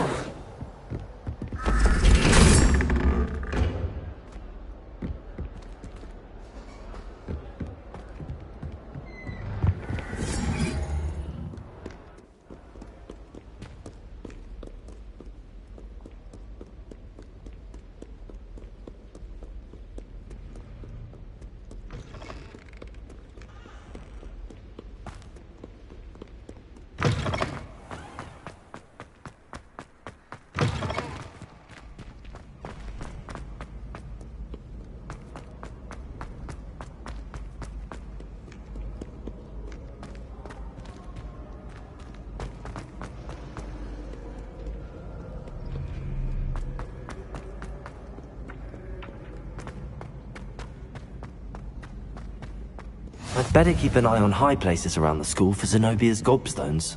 I'd better keep an eye on high places around the school for Zenobia's gobstones.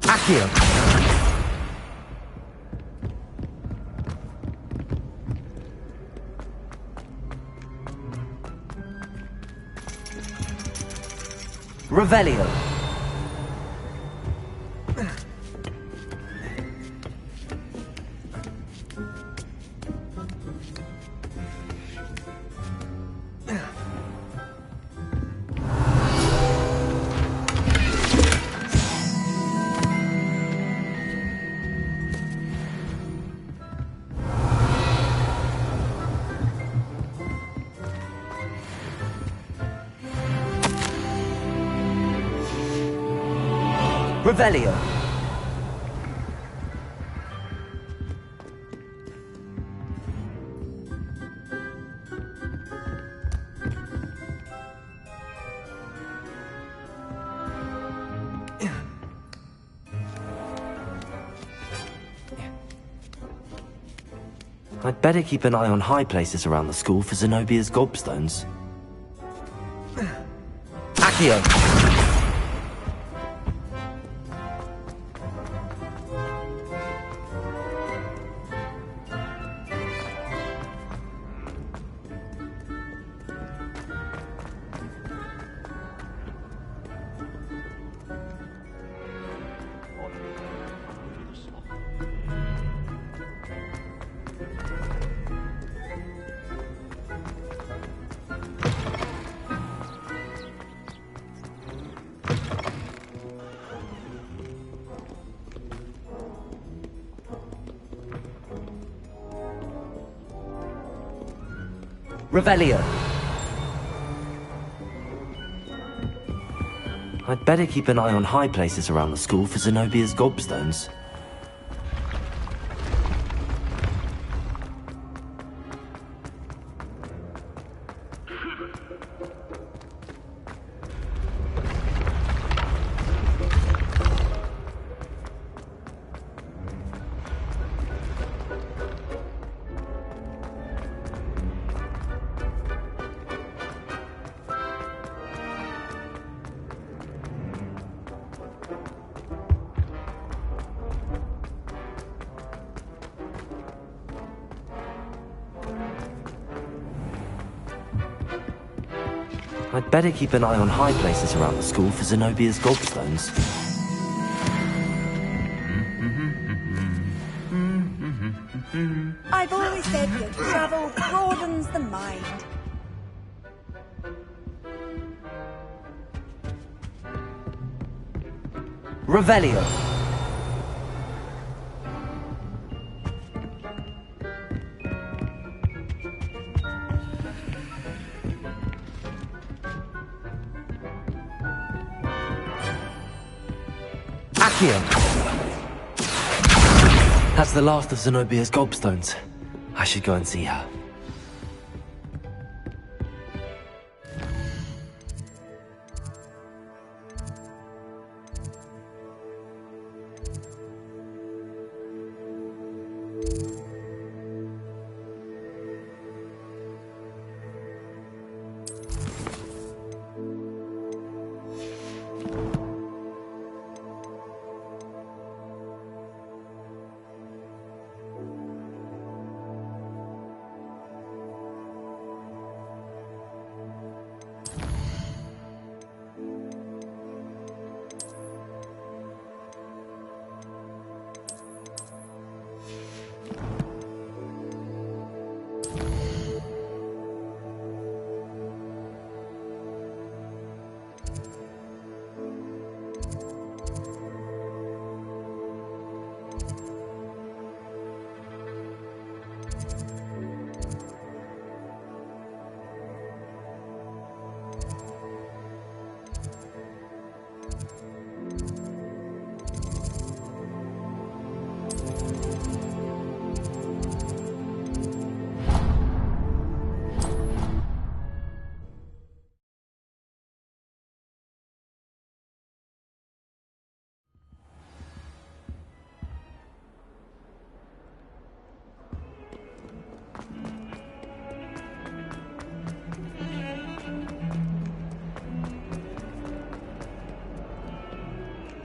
Accio! Revelio! Revelio. I'd better keep an eye on high places around the school for Zenobia's gobstones. Accio! Revelio. I'd better keep an eye on high places around the school for Zenobia's gobstones. I'd better keep an eye on high places around the school for Zenobia's gobstones. I've always said that travel broadens the mind. Revelio. That's the last of Zenobia's gobstones. I should go and see her.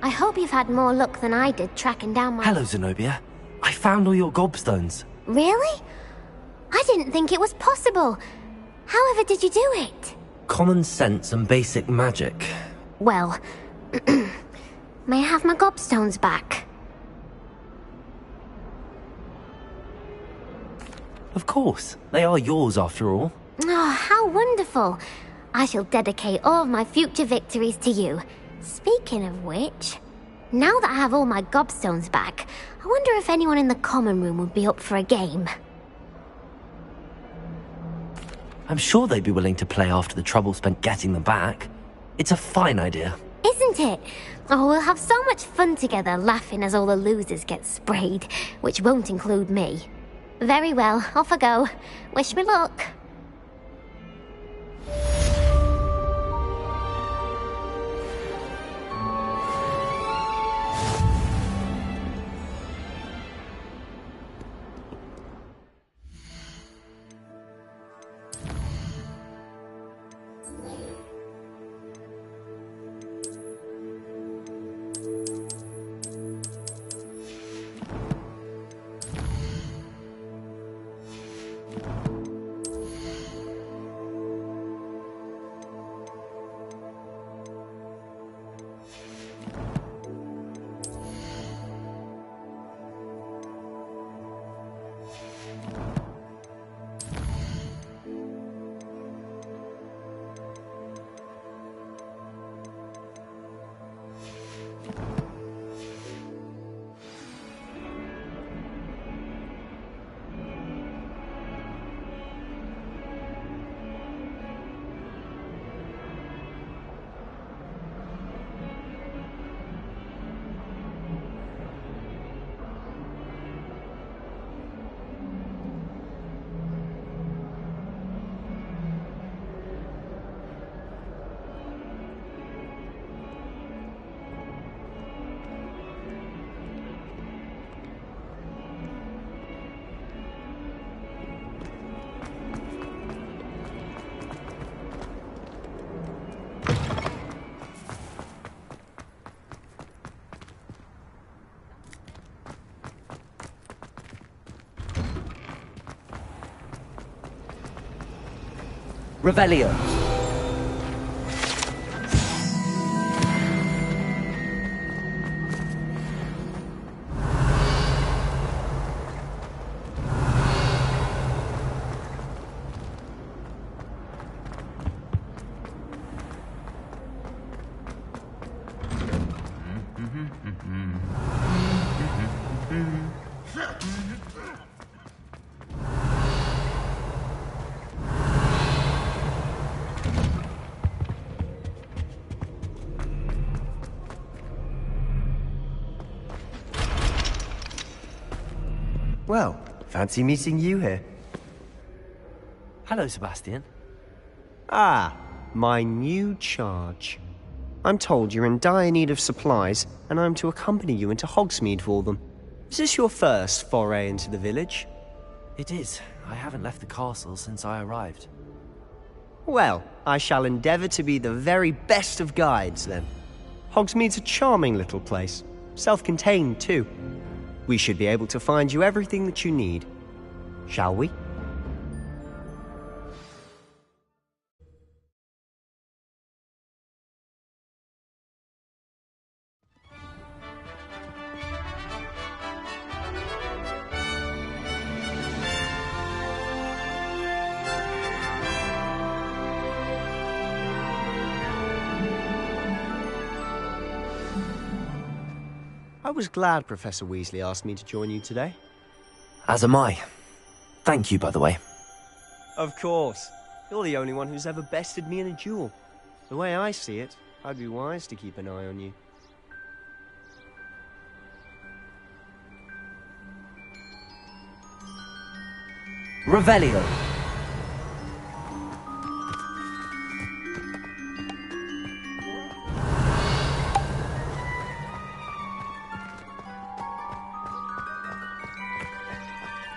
I hope you've had more luck than I did tracking down my... Hello, Zenobia. I found all your gobstones. Really? I didn't think it was possible. However did you do it? Common sense and basic magic. Well, may I have my gobstones back? Of course. They are yours after all. Oh, how wonderful. I shall dedicate all of my future victories to you. Speaking of which, now that I have all my gobstones back, I wonder if anyone in the common room would be up for a game. I'm sure they'd be willing to play after the trouble spent getting them back. It's a fine idea. Isn't it? Oh, we'll have so much fun together laughing as all the losers get sprayed, which won't include me. Very well, off I go. Wish me luck. Revelio. Well, fancy meeting you here. Hello, Sebastian. Ah, my new charge. I'm told you're in dire need of supplies, and I'm to accompany you into Hogsmeade for them. Is this your first foray into the village? It is. I haven't left the castle since I arrived. Well, I shall endeavour to be the very best of guides, then. Hogsmeade's a charming little place. Self-contained, too. We should be able to find you everything that you need. Shall we? I was glad Professor Weasley asked me to join you today. As am I. Thank you, by the way. Of course. You're the only one who's ever bested me in a duel. The way I see it, I'd be wise to keep an eye on you. Revelio.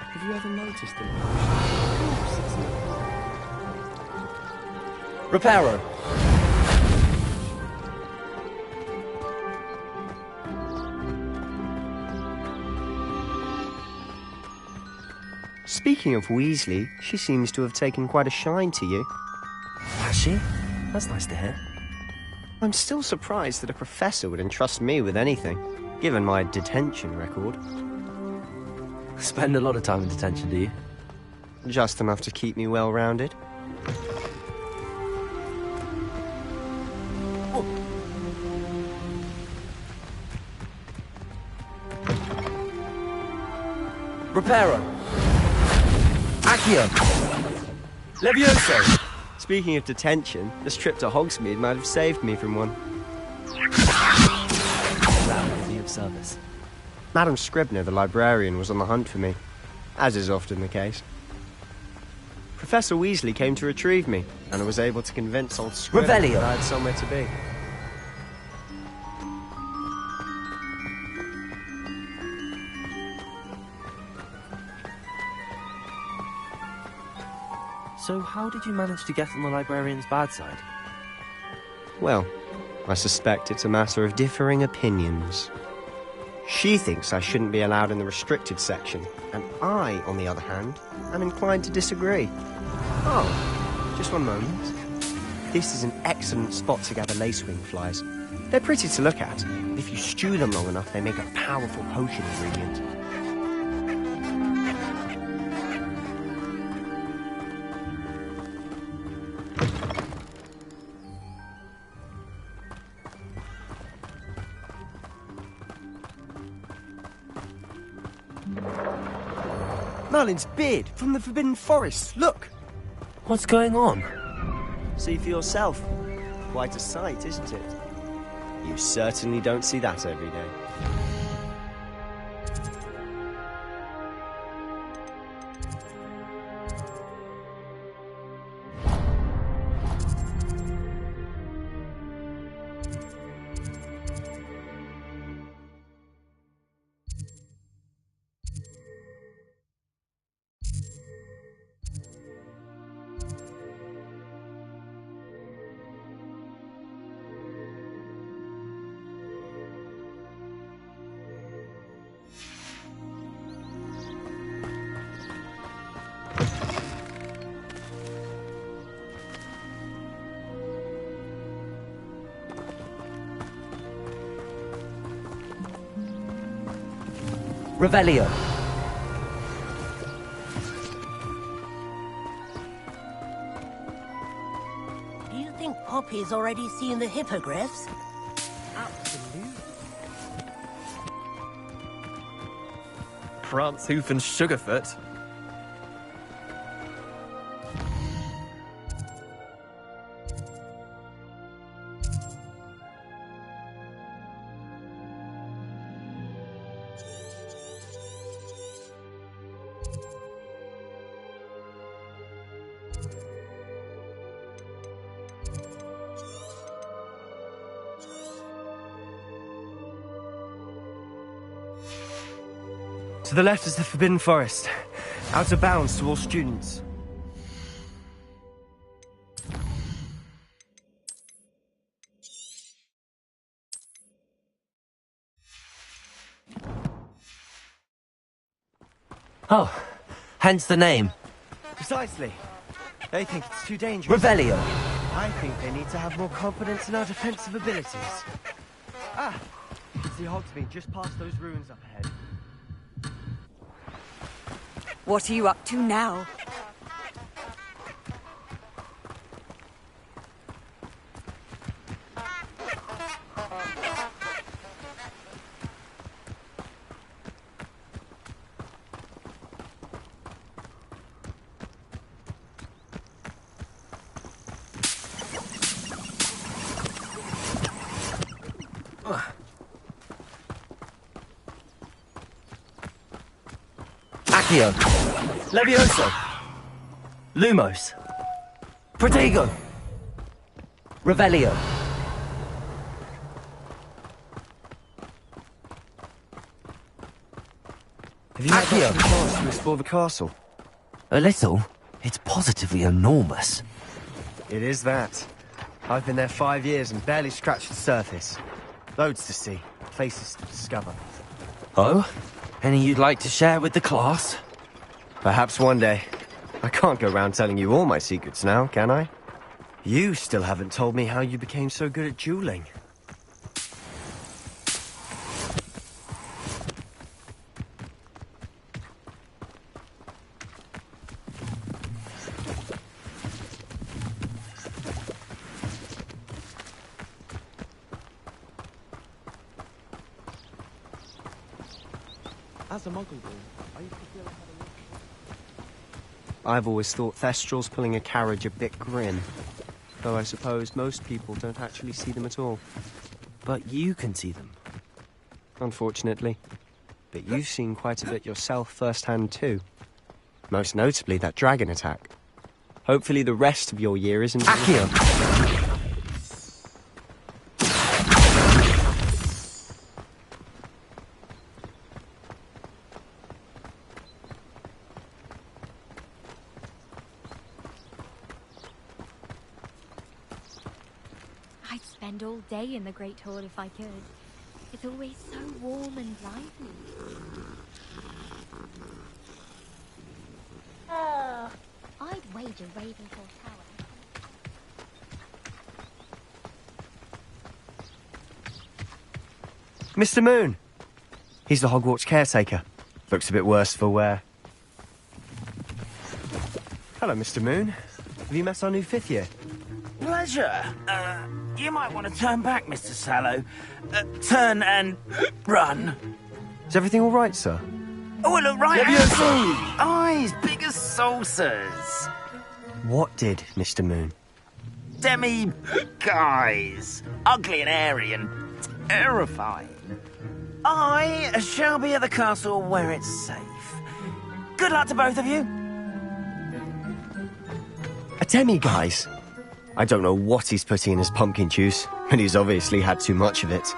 Have you ever noticed them? Reparo. Speaking of Weasley, she seems to have taken quite a shine to you. Has she? That's nice to hear. I'm still surprised that a professor would entrust me with anything, given my detention record. Spend a lot of time in detention, do you? Just enough to keep me well-rounded. Reparo. Accio. Levioso. Speaking of detention, this trip to Hogsmeade might have saved me from one. That would be of service. Madam Scribner, the librarian, was on the hunt for me, as is often the case. Professor Weasley came to retrieve me, and I was able to convince old Scribner Revelio. that I had somewhere to be. So how did you manage to get on the librarian's bad side? Well, I suspect it's a matter of differing opinions. She thinks I shouldn't be allowed in the restricted section, and I, on the other hand, am inclined to disagree. Oh, just one moment. This is an excellent spot to gather lacewing flies. They're pretty to look at. If you stew them long enough, they make a powerful potion ingredient. Merlin's beard from the Forbidden Forest. Look! What's going on? See for yourself. Quite a sight, isn't it? You certainly don't see that every day. Revelio. Do you think Poppy's already seen the hippogriffs? Absolutely. Prance, Hoof, and Sugarfoot. To the left is the Forbidden Forest. Out of bounds to all students. Oh, hence the name. Precisely. They think it's too dangerous. Revelio. I think they need to have more confidence in our defensive abilities. Ah! You can see Hogsmeade just past those ruins up ahead. What are you up to now? Accio. Levioso. Lumos. Protego. Revelio. Have you had Accio. much chance to explore the castle? A little. It's positively enormous. It is that. I've been there 5 years and barely scratched the surface. Loads to see, places to discover. Oh? Any you'd like to share with the class? Perhaps one day. I can't go around telling you all my secrets now, can I? You still haven't told me how you became so good at dueling. As a Muggle boy, I used to feel I had a... I've always thought Thestrals pulling a carriage a bit grim. Though I suppose most people don't actually see them at all. But you can see them. Unfortunately. But you've seen quite a bit yourself firsthand too. Most notably that dragon attack. Hopefully the rest of your year isn't... Accio. I'd spend all day in the Great Hall if I could. It's always so warm and lively. I'd wager Ravenclaw Tower. Mr. Moon! He's the Hogwarts caretaker. Looks a bit worse for wear. Hello, Mr. Moon. Have you met our new 5th year? Pleasure. You might want to turn back, Mr. Sallow. Turn and run. Is everything all right, sir? Oh, look right at me! Eyes big as saucers. What did, Mr. Moon? Guys. Ugly and airy and terrifying. I shall be at the castle where it's safe. Good luck to both of you. A demi-guise? I don't know what he's putting in his pumpkin juice, but he's obviously had too much of it.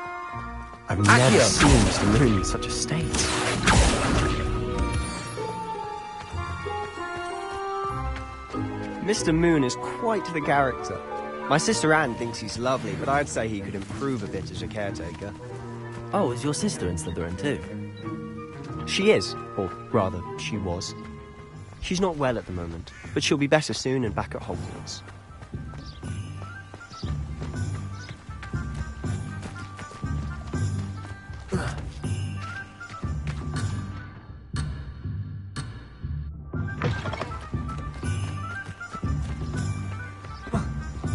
I've never seen Mr. Moon in such a state. Mr. Moon is quite the character. My sister Anne thinks he's lovely, but I'd say he could improve a bit as a caretaker. Oh, is your sister in Slytherin too? She is, or rather, she was. She's not well at the moment, but she'll be better soon and back at Hogwarts.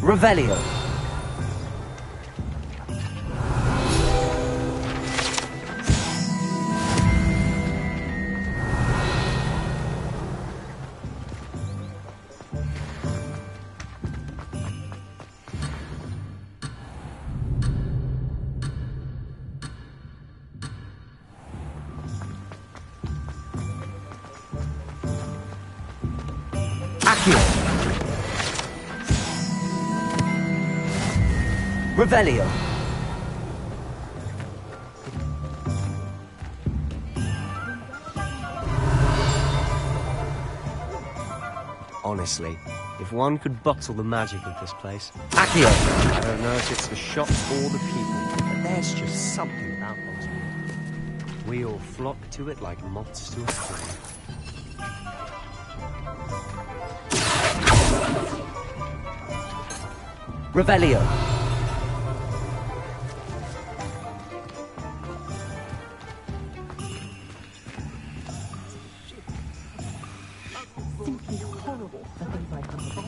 Revelio. Revelio. Honestly, if one could bottle the magic of this place. Accio. I don't know if it's the shops or the people, but there's just something about Oswald. We all flock to it like moths to a flame. Revelio. Simply horrible the things I come across.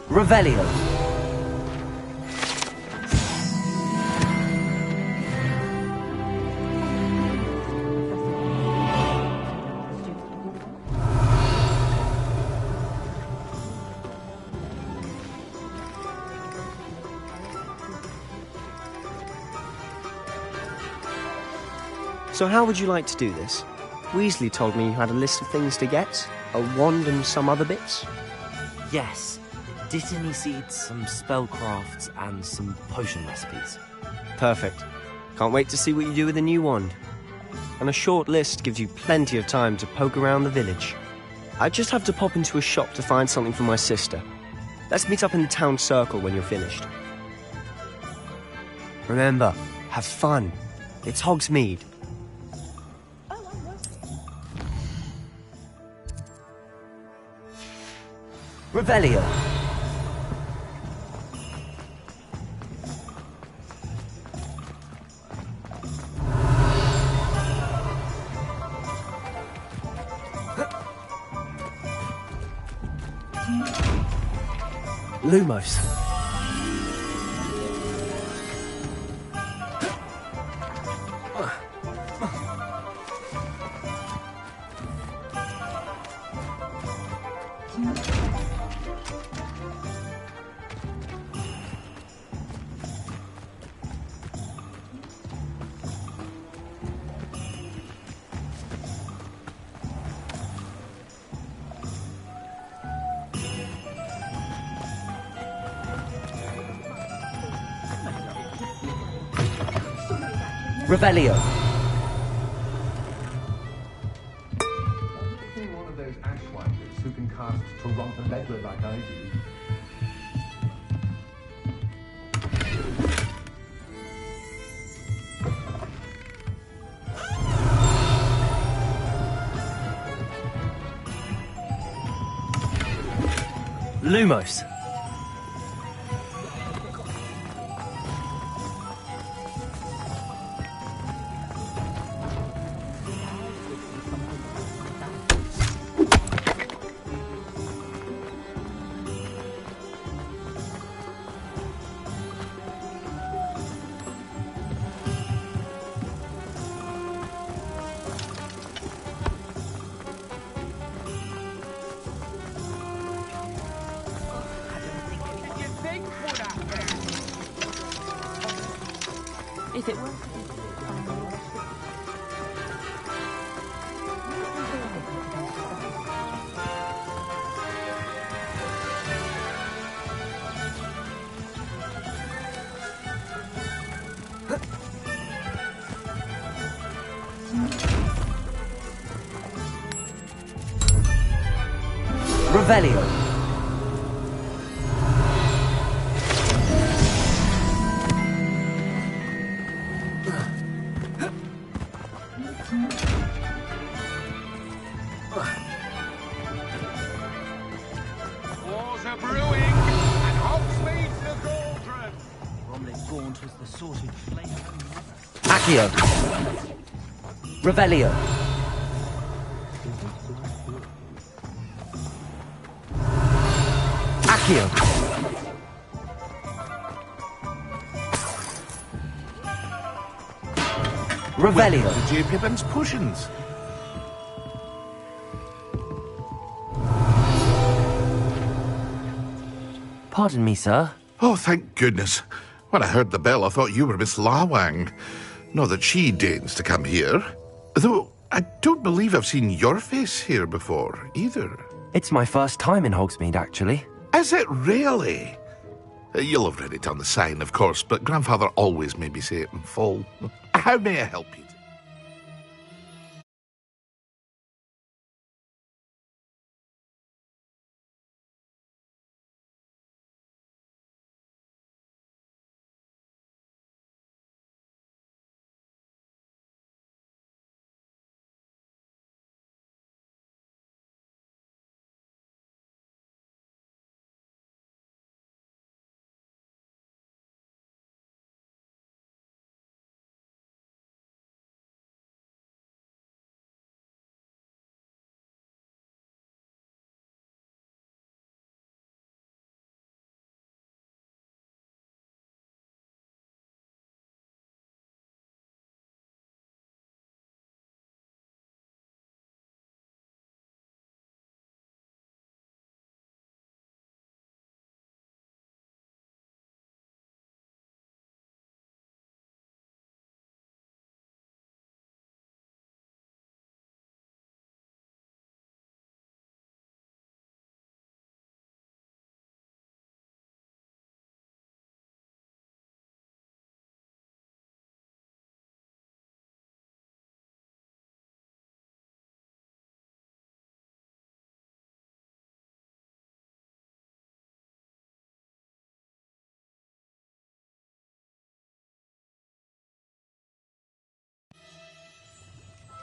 Revelio. So how would you like to do this? Weasley told me you had a list of things to get, a wand and some other bits. Yes. Dittany seeds, some spellcrafts, and some potion recipes. Perfect. Can't wait to see what you do with the new wand. And a short list gives you plenty of time to poke around the village. I just have to pop into a shop to find something for my sister. Let's meet up in the town circle when you're finished. Remember, have fun. It's Hogsmeade. Revelio. Lumos. Revelio. One of those ashwinders who can cast Tarantula like I do. Lumos. If it were. Revelio. Wars are brewing, and Hogsmeade's the cauldron. Bromley's Gaunt was the sorted flame. Accio. Revelio. Accio. Revelio. Welcome to J. Pippin's Potions. Pardon me, sir. Oh, thank goodness. When I heard the bell, I thought you were Miss Lawang. Not that she deigns to come here. Though, I don't believe I've seen your face here before, either. It's my first time in Hogsmeade, actually. Is it really? You'll have read it on the sign, of course, but Grandfather always made me say it in full. How may I help you?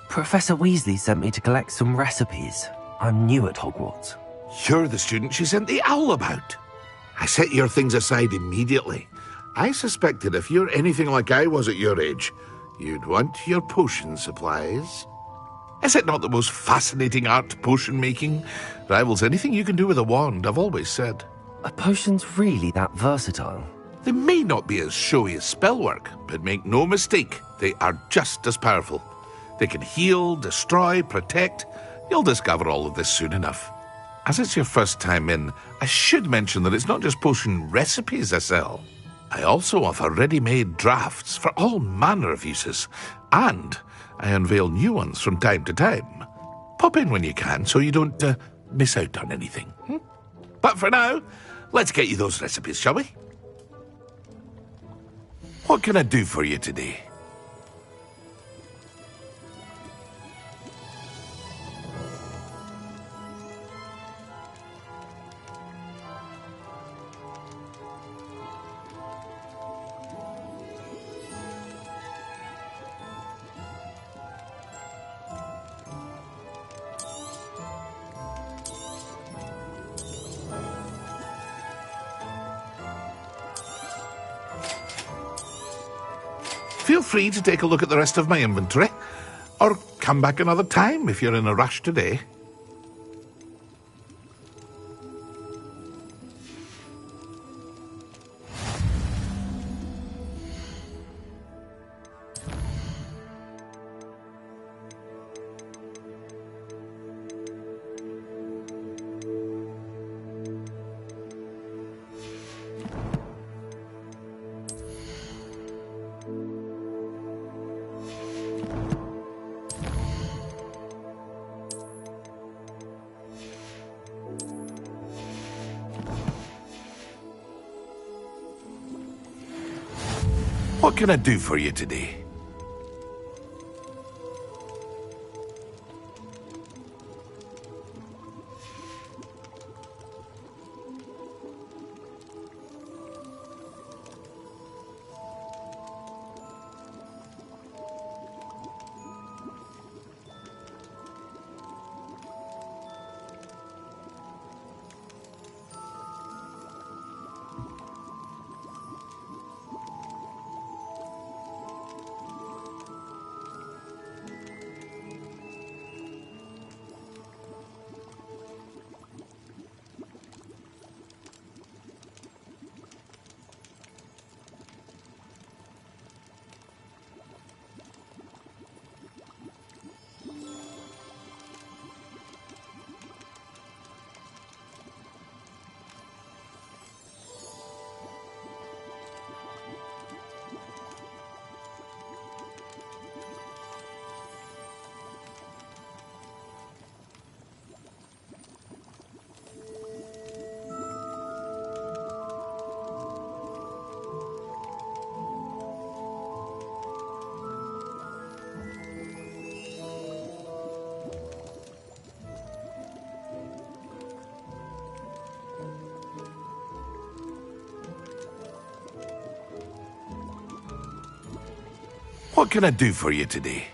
Professor Weasley sent me to collect some recipes. I'm new at Hogwarts. You're the student she sent the owl about. I set your things aside immediately. I suspected if you're anything like I was at your age, you'd want your potion supplies. Is it not the most fascinating art, potion making? Rivals anything you can do with a wand, I've always said. Are potions really that versatile? They may not be as showy as spellwork, but make no mistake, they are just as powerful. They can heal, destroy, protect. You'll discover all of this soon enough. As it's your first time in, I should mention that it's not just potion recipes I sell. I also offer ready-made drafts for all manner of uses, and I unveil new ones from time to time. Pop in when you can so you don't miss out on anything. But for now, let's get you those recipes, shall we? What can I do for you today? Feel free to take a look at the rest of my inventory, or come back another time if you're in a rush today. What can I do for you today? What can I do for you today?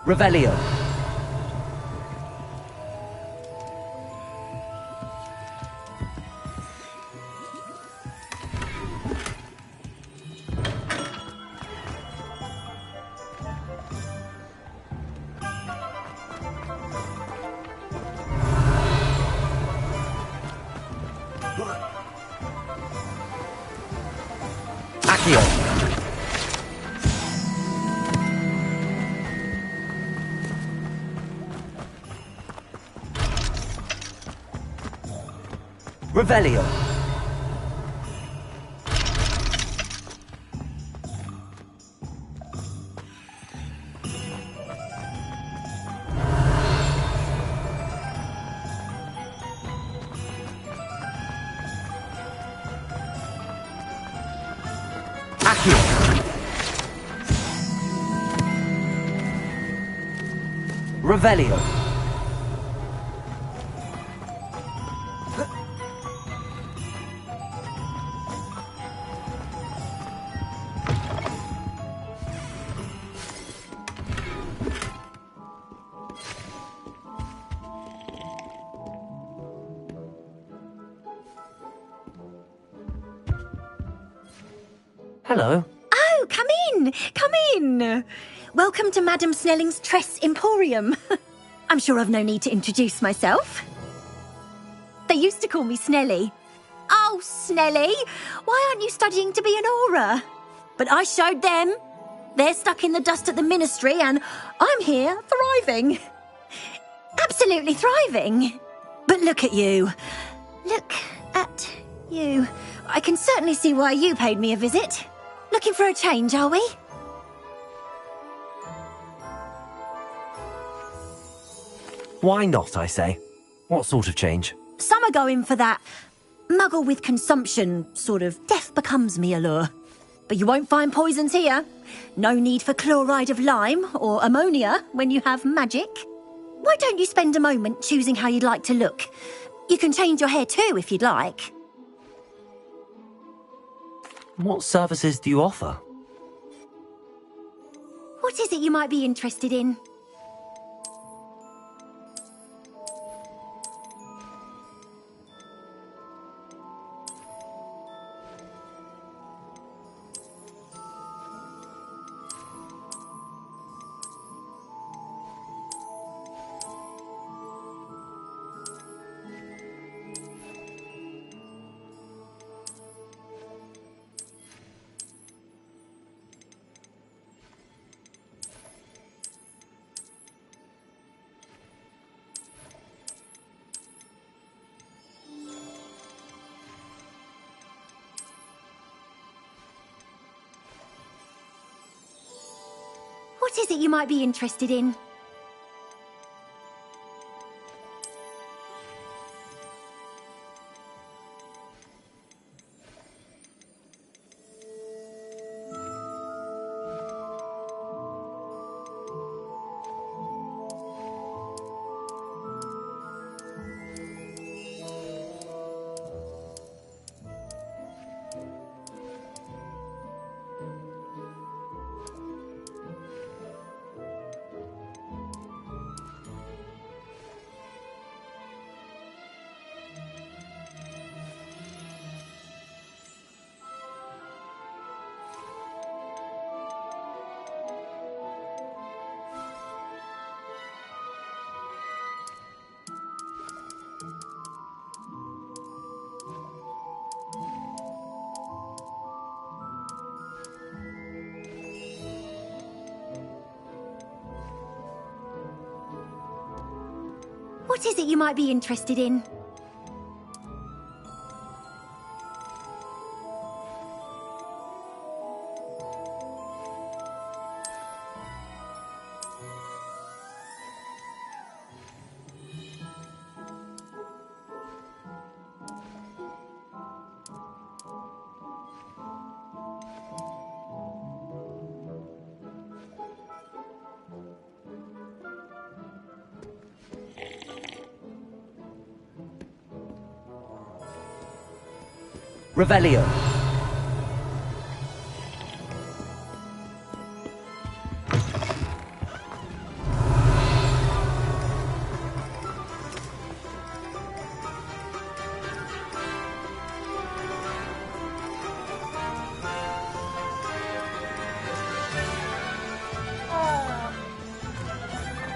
Revelio. Accio. Revelio. Accio. Revelio. Hello. Oh, come in! Come in! Welcome to Madame Snelling's Tress Emporium. I'm sure I've no need to introduce myself. They used to call me Snelly. Oh, Snelly! Why aren't you studying to be an aura? But I showed them. They're stuck in the dust at the ministry and I'm here, thriving. Absolutely thriving. But look at you. Look at you. I can certainly see why you paid me a visit. Looking for a change, are we? Why not, I say? What sort of change? Some are going for that muggle with consumption, sort of death becomes me allure. But you won't find poisons here. No need for chloride of lime or ammonia when you have magic. Why don't you spend a moment choosing how you'd like to look? You can change your hair too if you'd like. What services do you offer? What is it you might be interested in? What is it you might be interested in? What is it you might be interested in? Revelio.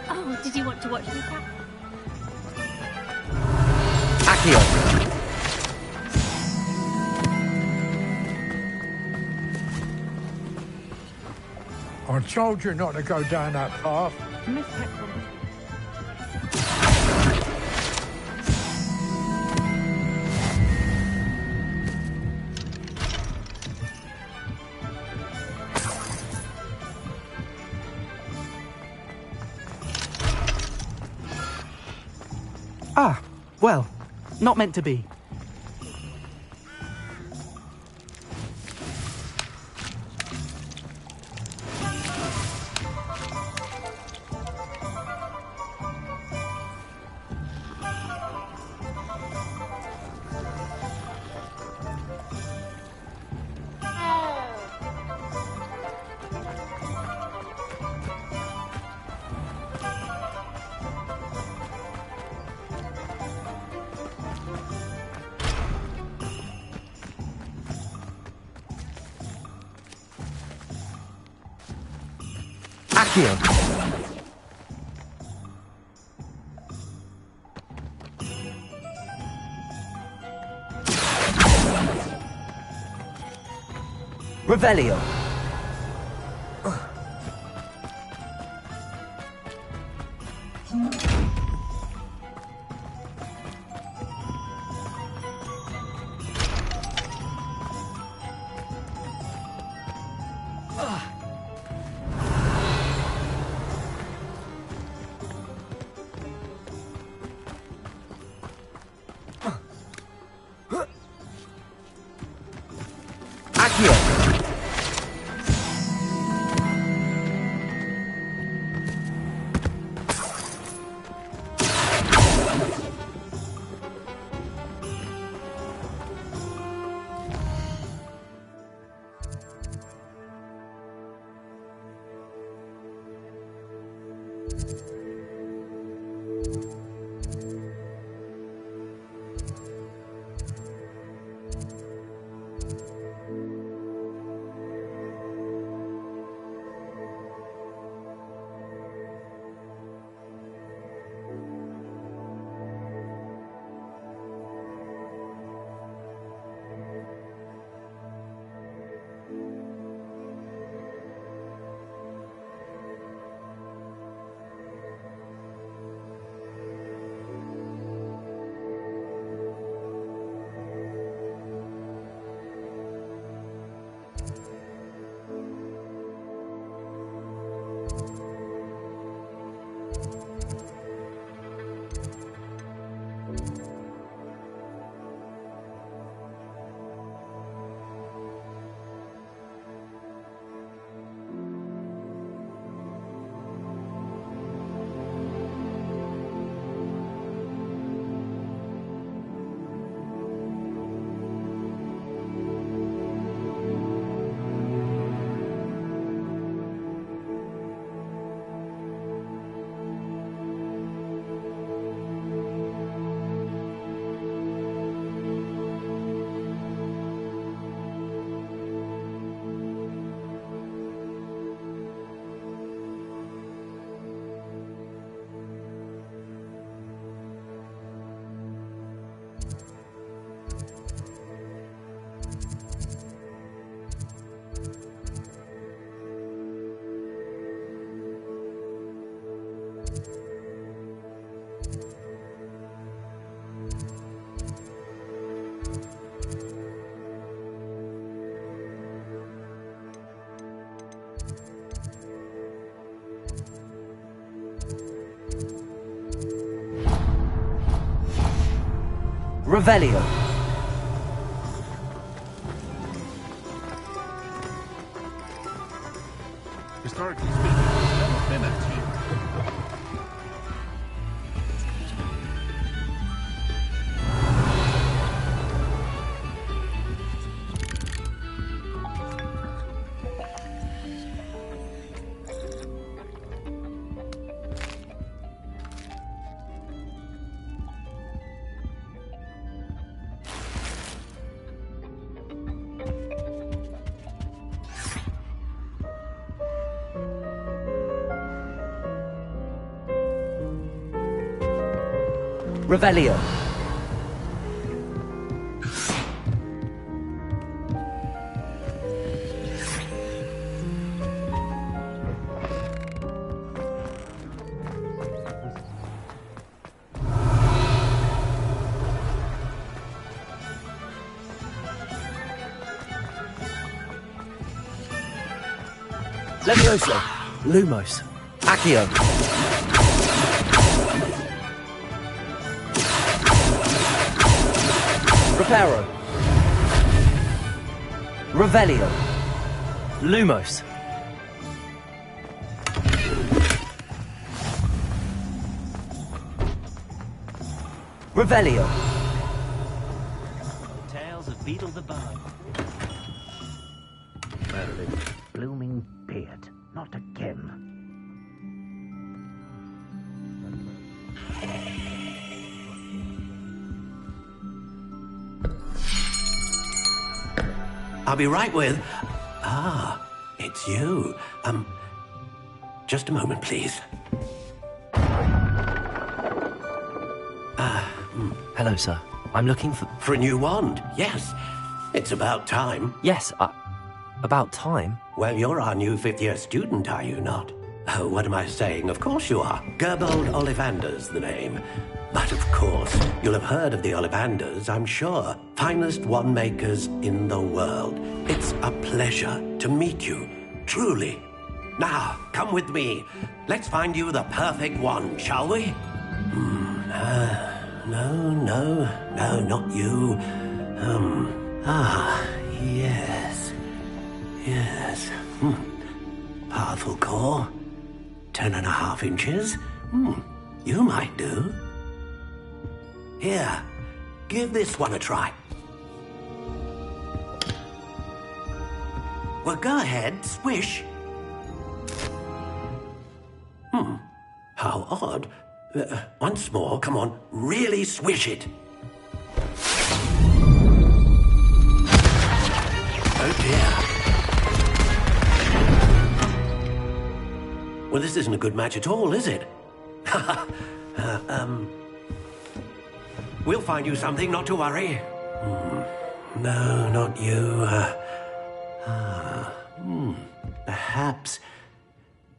Oh, did you want to watch me tap? Accio. I told you not to go down that path. Miss Peckman. Ah, well, not meant to be. Accio. Revelio. Accio. Revelio. Historically speaking, there's never been a team. Revelio. Levioso. Lumos. Accio. Reparo. Revelio. Lumos. Revelio. Tales of Beetle the Bug. Merlin's blooming beard. Not again. I'll be right with... Ah, it's you. Just a moment, please. Hello, sir. I'm looking for... For a new wand, yes. It's about time. Yes, about time? Well, you're our new fifth-year student, are you not? Oh, what am I saying? Of course you are. Gerbold Ollivander's the name. But of course, you'll have heard of the Ollivanders, I'm sure. Finest wand makers in the world. It's a pleasure to meet you, truly. Now, come with me. Let's find you the perfect wand, shall we? No, not you. Yes. Powerful core. 10.5 inches. You might do. Here, give this one a try. Well, go ahead, swish. How odd. Once more, come on, really swish it. Oh dear. Well, this isn't a good match at all, is it? We'll find you something, not to worry. No, not you. Perhaps...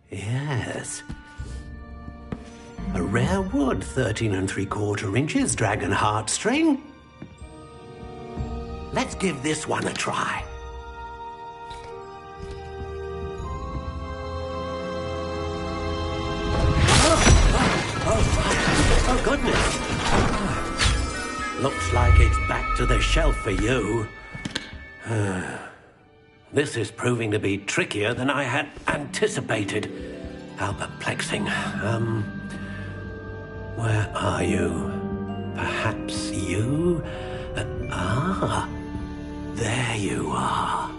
Yes. A rare wood, 13 3/4 inches, dragon heartstring. Let's give this one a try. Oh, goodness. Looks like it's back to the shelf for you. This is proving to be trickier than I had anticipated. How perplexing. Where are you? Perhaps you? There you are.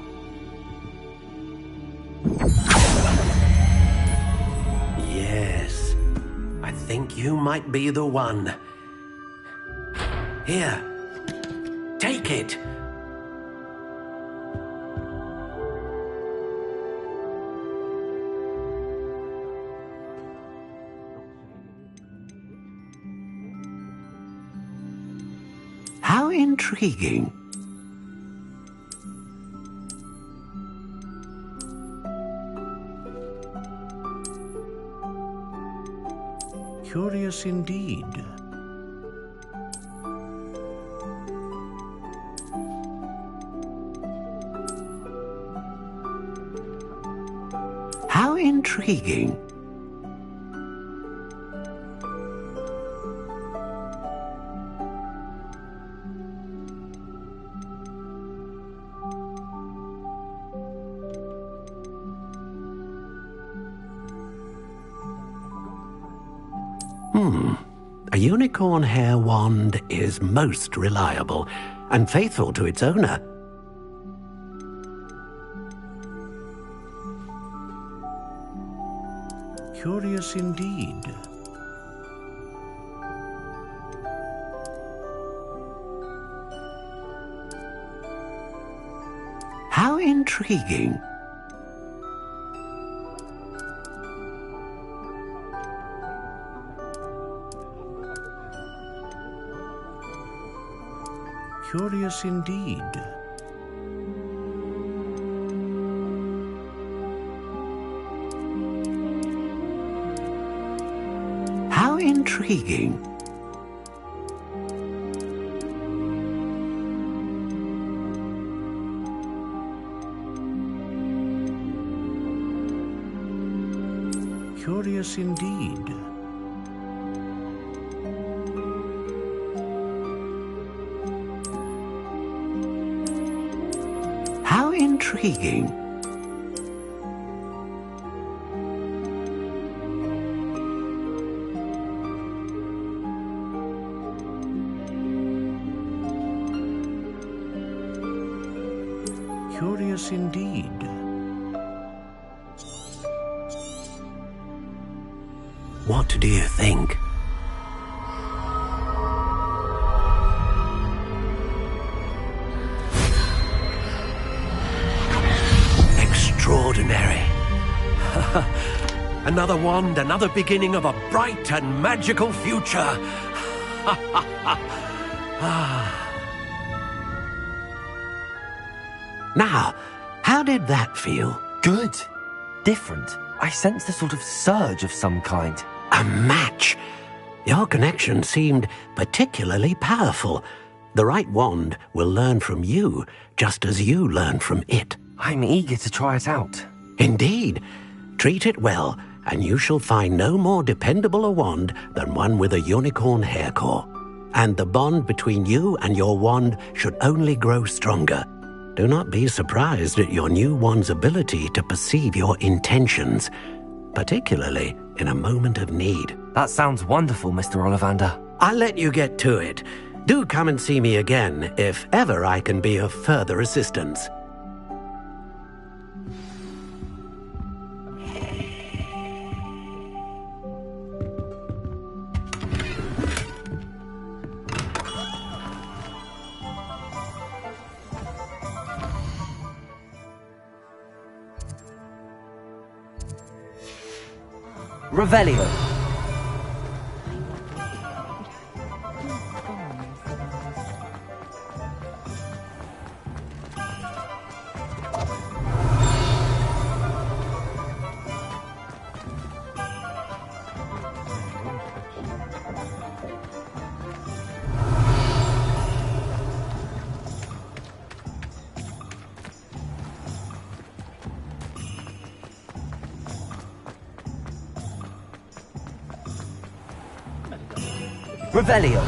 Yes, I think you might be the one. Here, take it. How intriguing. Curious indeed. How intriguing. A unicorn hair wand is most reliable and faithful to its owner. Curious indeed. How intriguing. Curious indeed. How intriguing. Curious indeed. How intriguing. Curious indeed. What do you think? Extraordinary. Another wand, another beginning of a bright and magical future. Now, how did that feel? Good. Different. I sensed a sort of surge of some kind. A match. Your connection seemed particularly powerful. The right wand will learn from you, just as you learn from it. I'm eager to try it out. Indeed. Treat it well, and you shall find no more dependable a wand than one with a unicorn hair core. And the bond between you and your wand should only grow stronger. Do not be surprised at your new wand's ability to perceive your intentions, particularly in a moment of need. That sounds wonderful, Mr. Ollivander. I'll let you get to it. Do come and see me again if ever I can be of further assistance. Revelio. Revelio.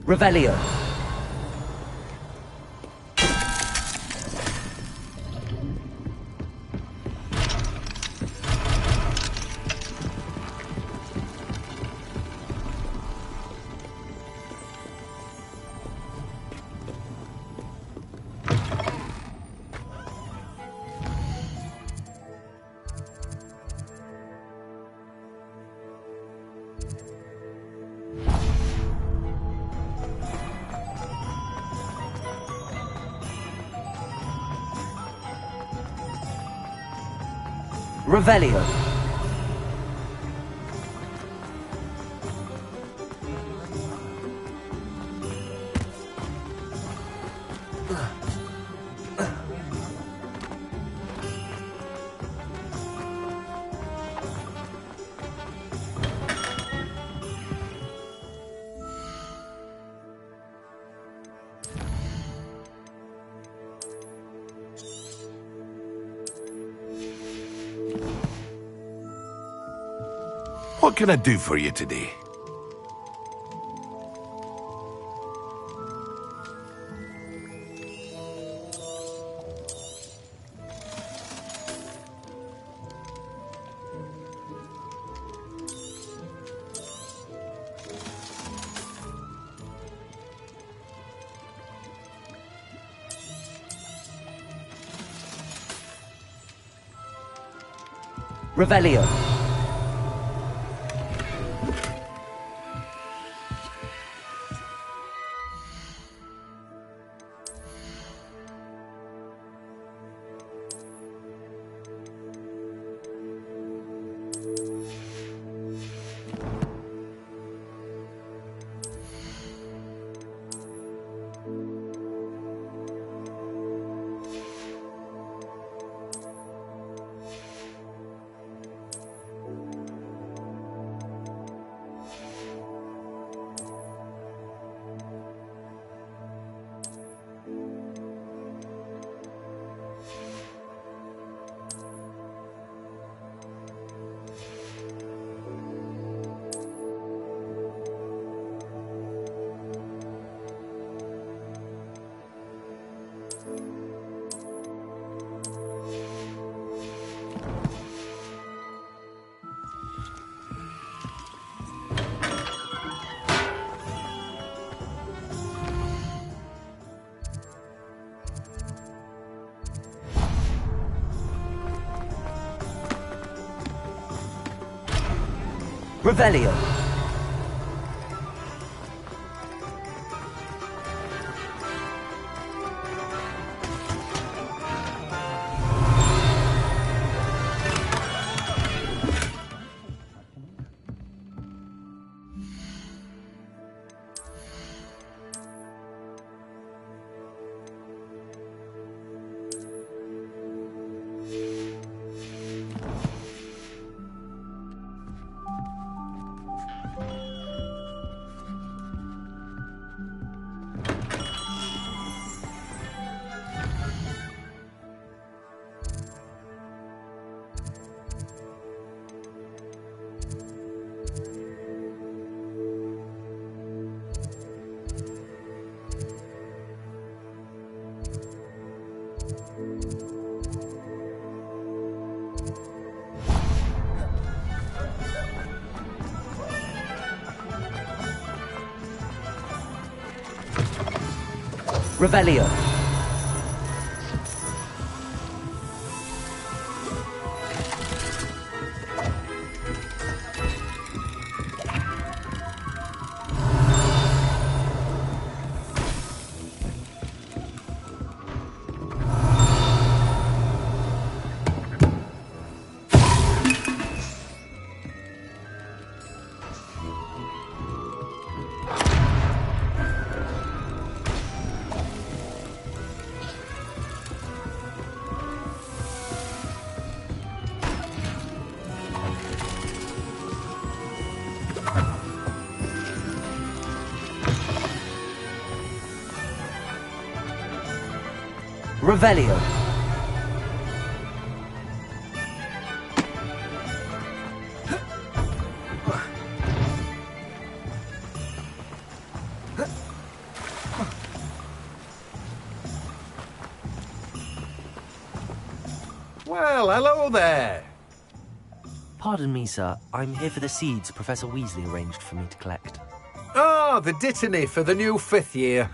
Revelio. Revelio. What can I do for you today? Revelio. Revelio. Revelio. Revelio. Well, hello there. Pardon me, sir. I'm here for the seeds Professor Weasley arranged for me to collect. Ah, the dittany for the new 5th year.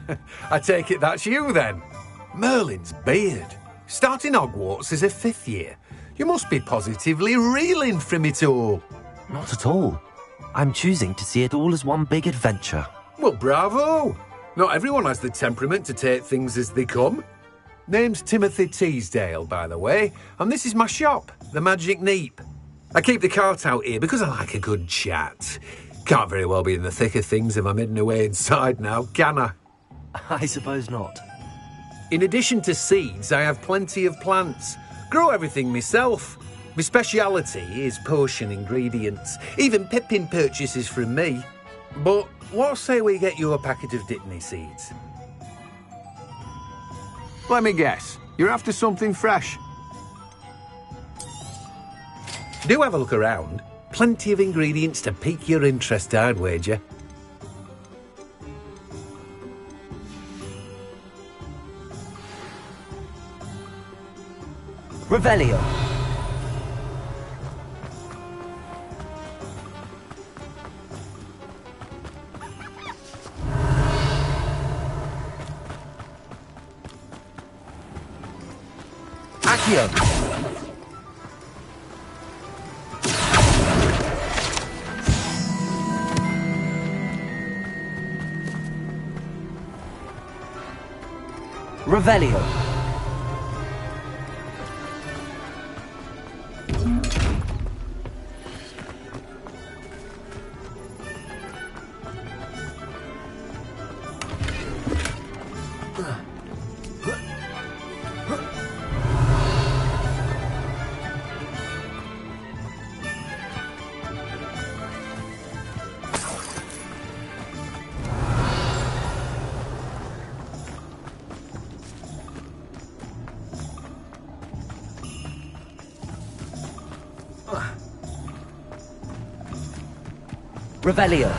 I take it that's you then. Merlin's beard. Starting Hogwarts as a 5th year. You must be positively reeling from it all. Not at all. I'm choosing to see it all as one big adventure. Well, bravo. Not everyone has the temperament to take things as they come. Name's Timothy Teasdale, by the way, and this is my shop, the Magic Neep. I keep the cart out here because I like a good chat. Can't very well be in the thick of things if I'm hidden away inside now, can I? I suppose not. In addition to seeds, I have plenty of plants. Grow everything myself. My speciality is potion ingredients. Even Pippin purchases from me. But what say we get you a packet of Dittany seeds? Let me guess. You're after something fresh. Do have a look around. Plenty of ingredients to pique your interest, I'd wager. Revelio. Accio. Revelio. Revelio.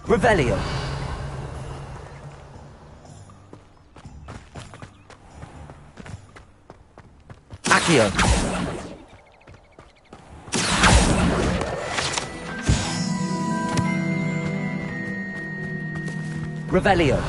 Revelio. Accio. Revelio.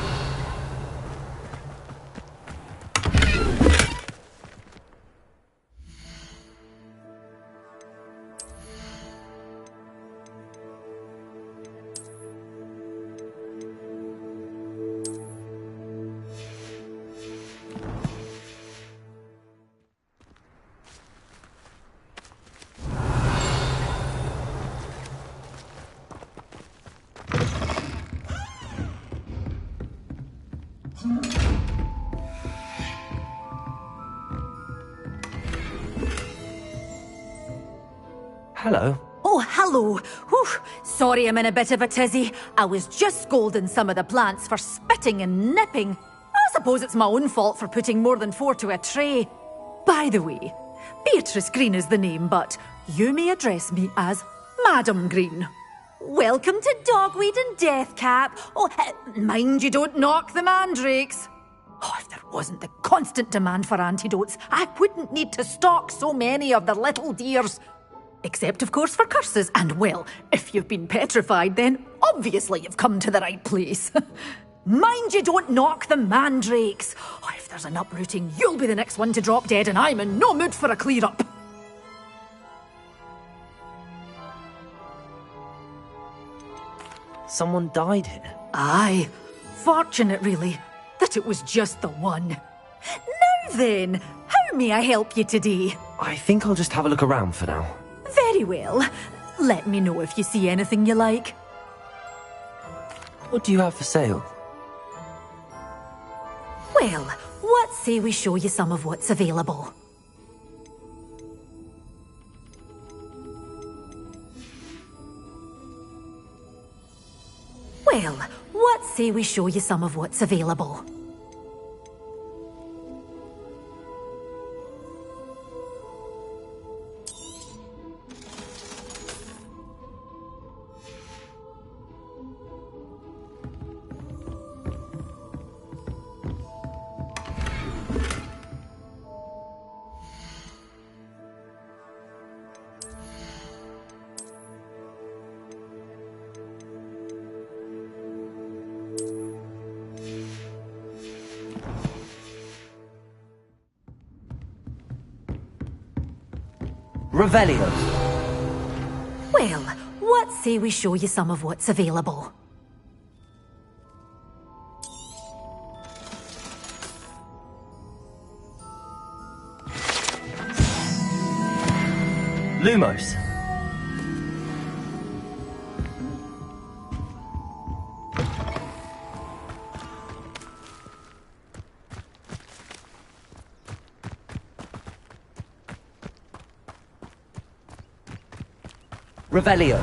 Hello. Oh, hello. Whew. Sorry I'm in a bit of a tizzy. I was just scolding some of the plants for spitting and nipping. I suppose it's my own fault for putting more than 4 to a tray. By the way, Beatrice Green is the name, but you may address me as Madam Green. Welcome to Dogweed and Deathcap. Oh, mind you don't knock the mandrakes. Oh, if there wasn't the constant demand for antidotes, I wouldn't need to stock so many of the little dears. Except, of course, for curses. And, well, if you've been petrified, then obviously you've come to the right place. Mind you don't knock the mandrakes. Oh, if there's an uprooting, you'll be the next one to drop dead, and I'm in no mood for a clear-up. Someone died here? Aye. Fortunate, really, that it was just the one. Now then, how may I help you today? I think I'll just have a look around for now. Very well. Let me know if you see anything you like. What do you have for sale? Well, what say we show you some of what's available? Well, what say we show you some of what's available? Revelio. Well, what say we show you some of what's available? Lumos. Revelio.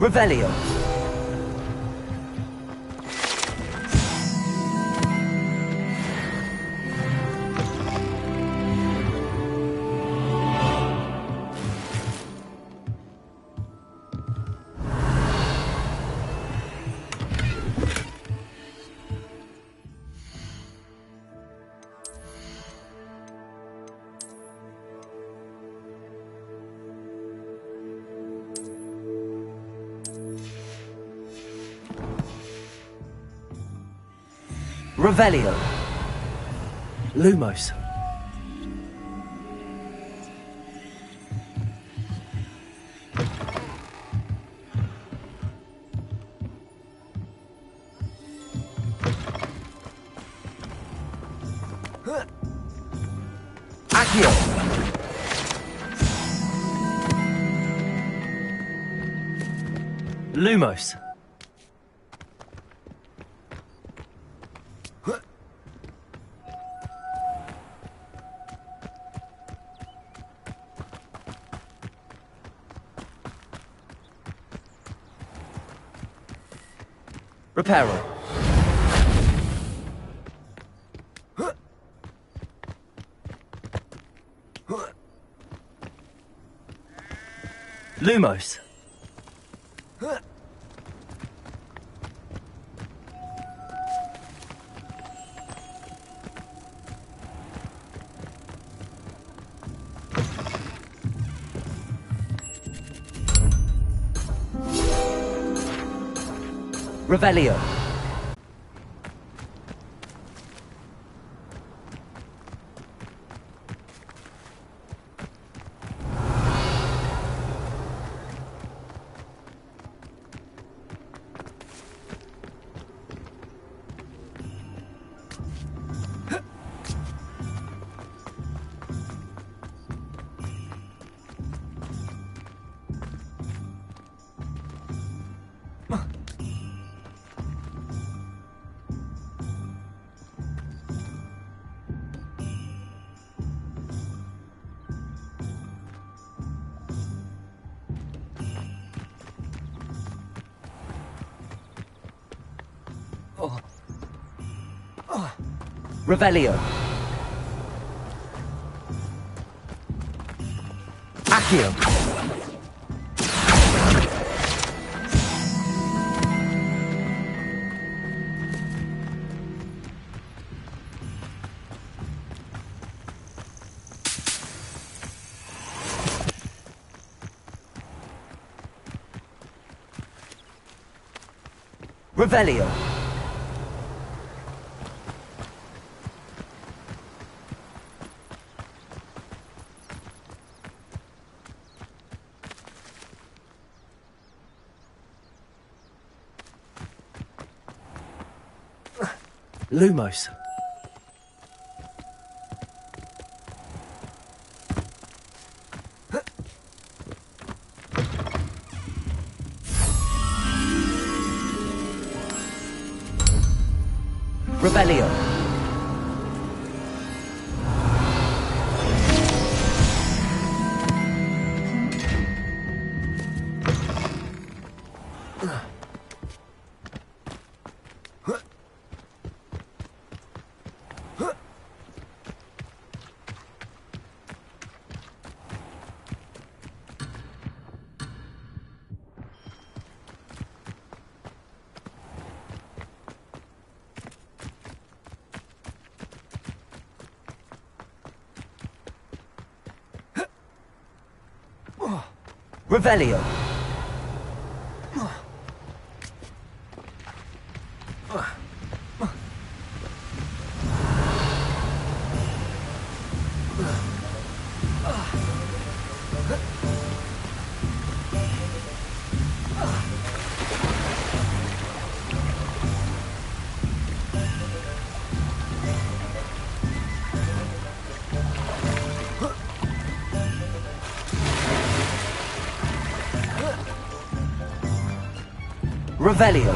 Revelio. Revelio. Lumos. Accio. Lumos. Reparo. Lumos. Revelio. Revelio. Accio. Revelio. Lumos. Revelio. Revelio. Revelio.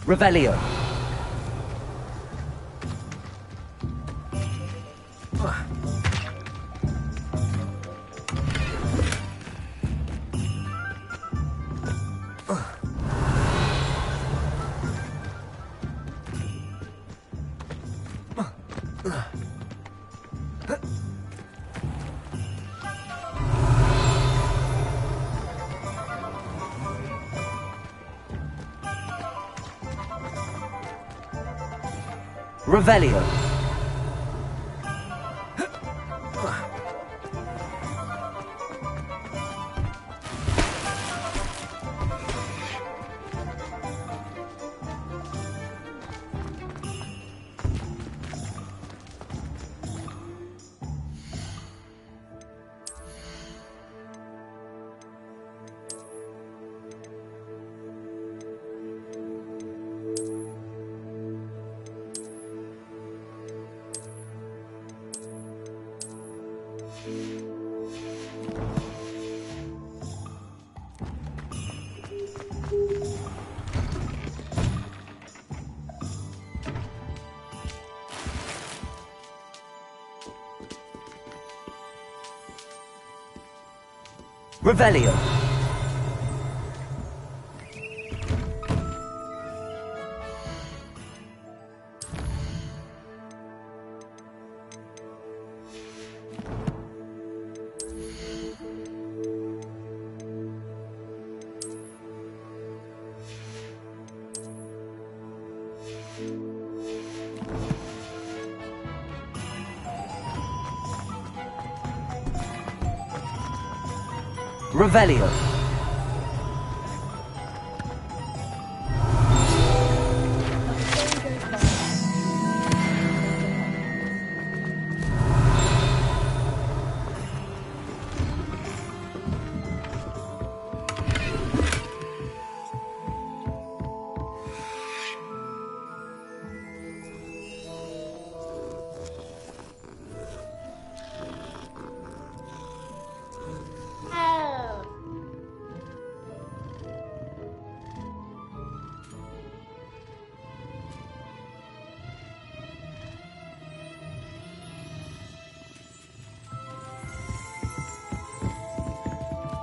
Revelio. Revelio. Revelio. Revelio.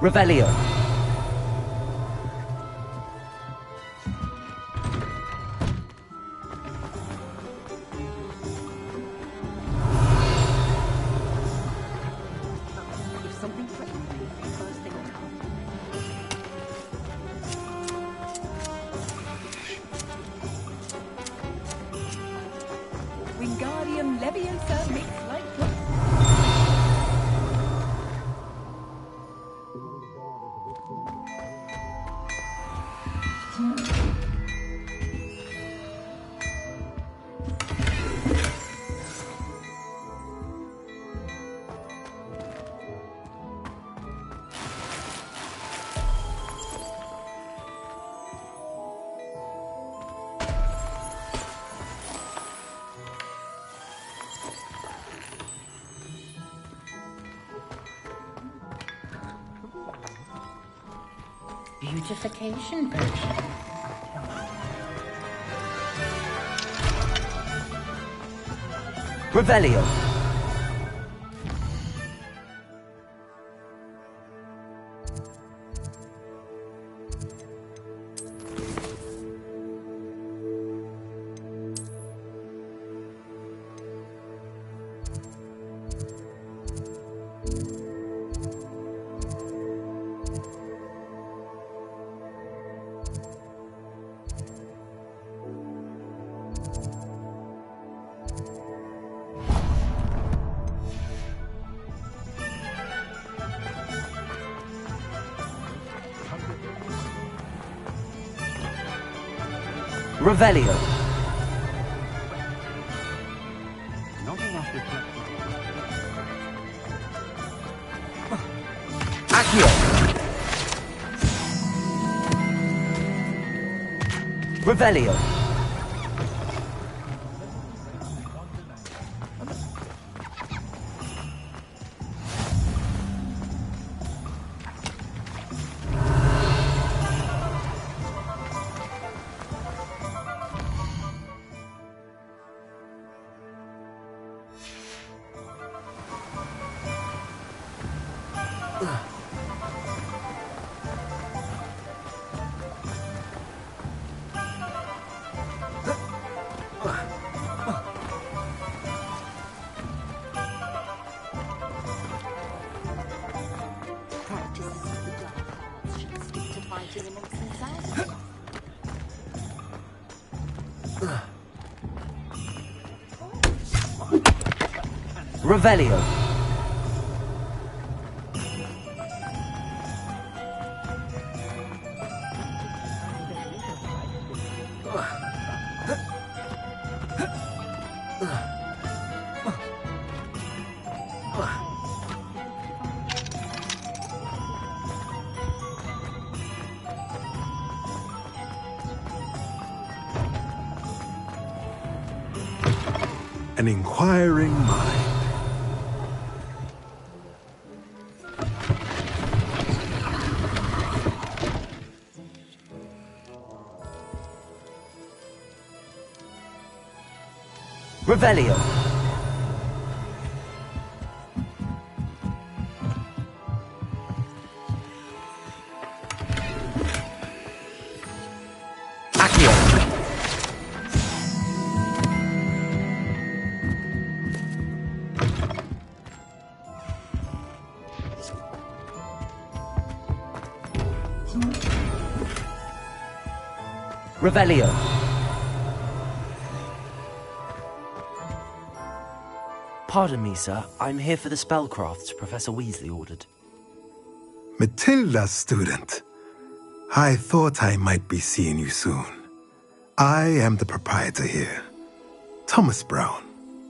Revelio. If something threatens me, the first thing will come. Wingardium Leviosa makes life good. Beautification potion. Revelio. Revelio. Accio. Revelio. Revelio. An inquiring mind. Revelio. Accio. Revelio. Pardon me, sir. I'm here for the spellcrafts Professor Weasley ordered. Matilda, student. I thought I might be seeing you soon. I am the proprietor here, Thomas Brown.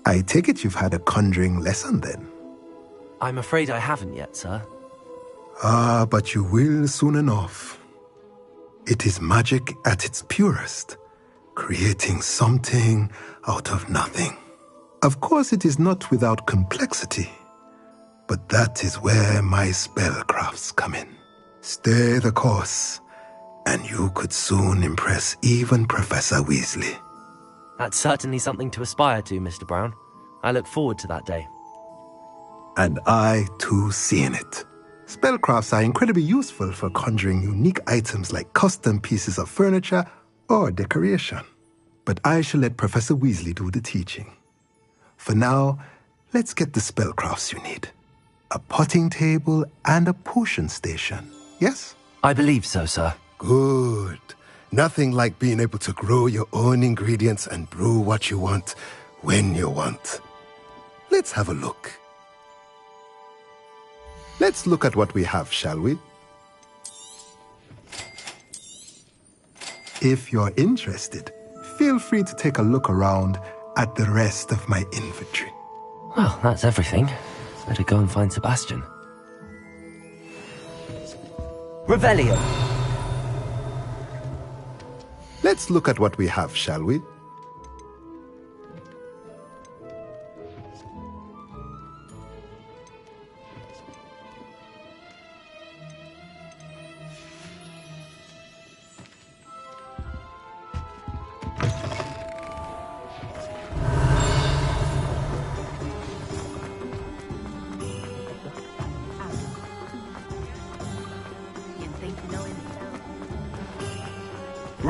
I take it you've had a conjuring lesson then? I'm afraid I haven't yet, sir. Ah, but you will soon enough. It is magic at its purest, creating something out of nothing. Of course, it is not without complexity, but that is where my spellcrafts come in. Stay the course, and you could soon impress even Professor Weasley. That's certainly something to aspire to, Mr. Brown. I look forward to that day. And I, too, seeing it. Spellcrafts are incredibly useful for conjuring unique items like custom pieces of furniture or decoration. But I shall let Professor Weasley do the teaching. For now, let's get the spellcrafts you need. A potting table and a potion station, yes? I believe so, sir. Good. Nothing like being able to grow your own ingredients and brew what you want when you want. Let's have a look. Let's look at what we have, shall we? If you're interested, feel free to take a look around at the rest of my inventory. Well, that's everything. Better go and find Sebastian. Revelio. Let's look at what we have, shall we?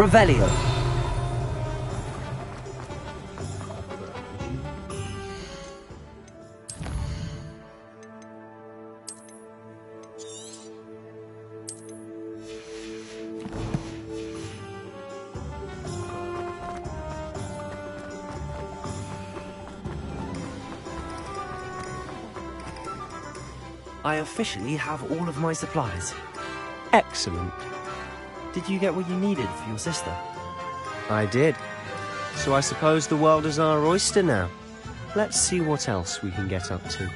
Revelio. I officially have all of my supplies. Excellent. Did you get what you needed for your sister? I did. So I suppose the world is our oyster now. Let's see what else we can get up to.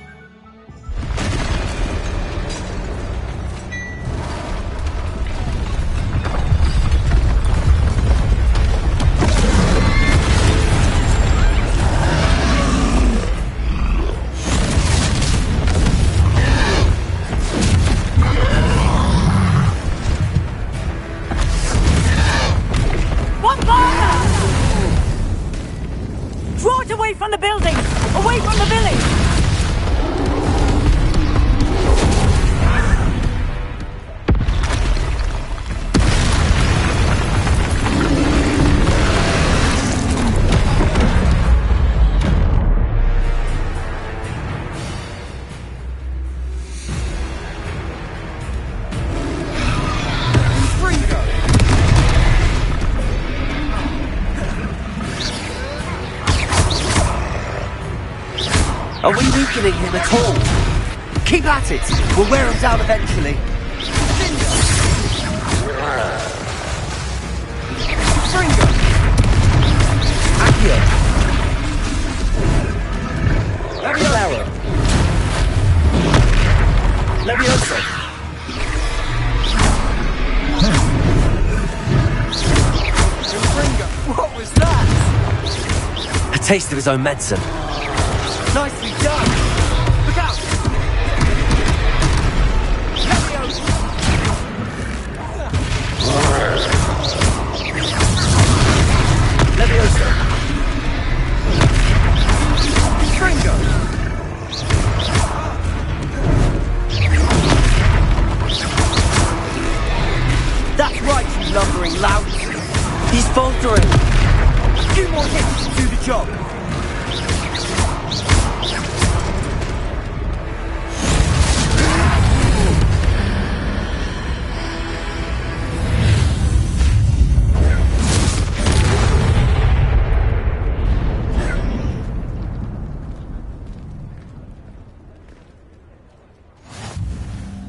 From the building! Away from the village! Are we weakening him at all? Keep at it! We'll wear him down eventually. Fringo! Accio! Levioso! Levioso! Fringo! What was that? A taste of his own medicine. Nicely done! Look out! Levioso! Levioso! Fringo! That's right, you lumbering lout! He's faltering! A few more hits to do the job!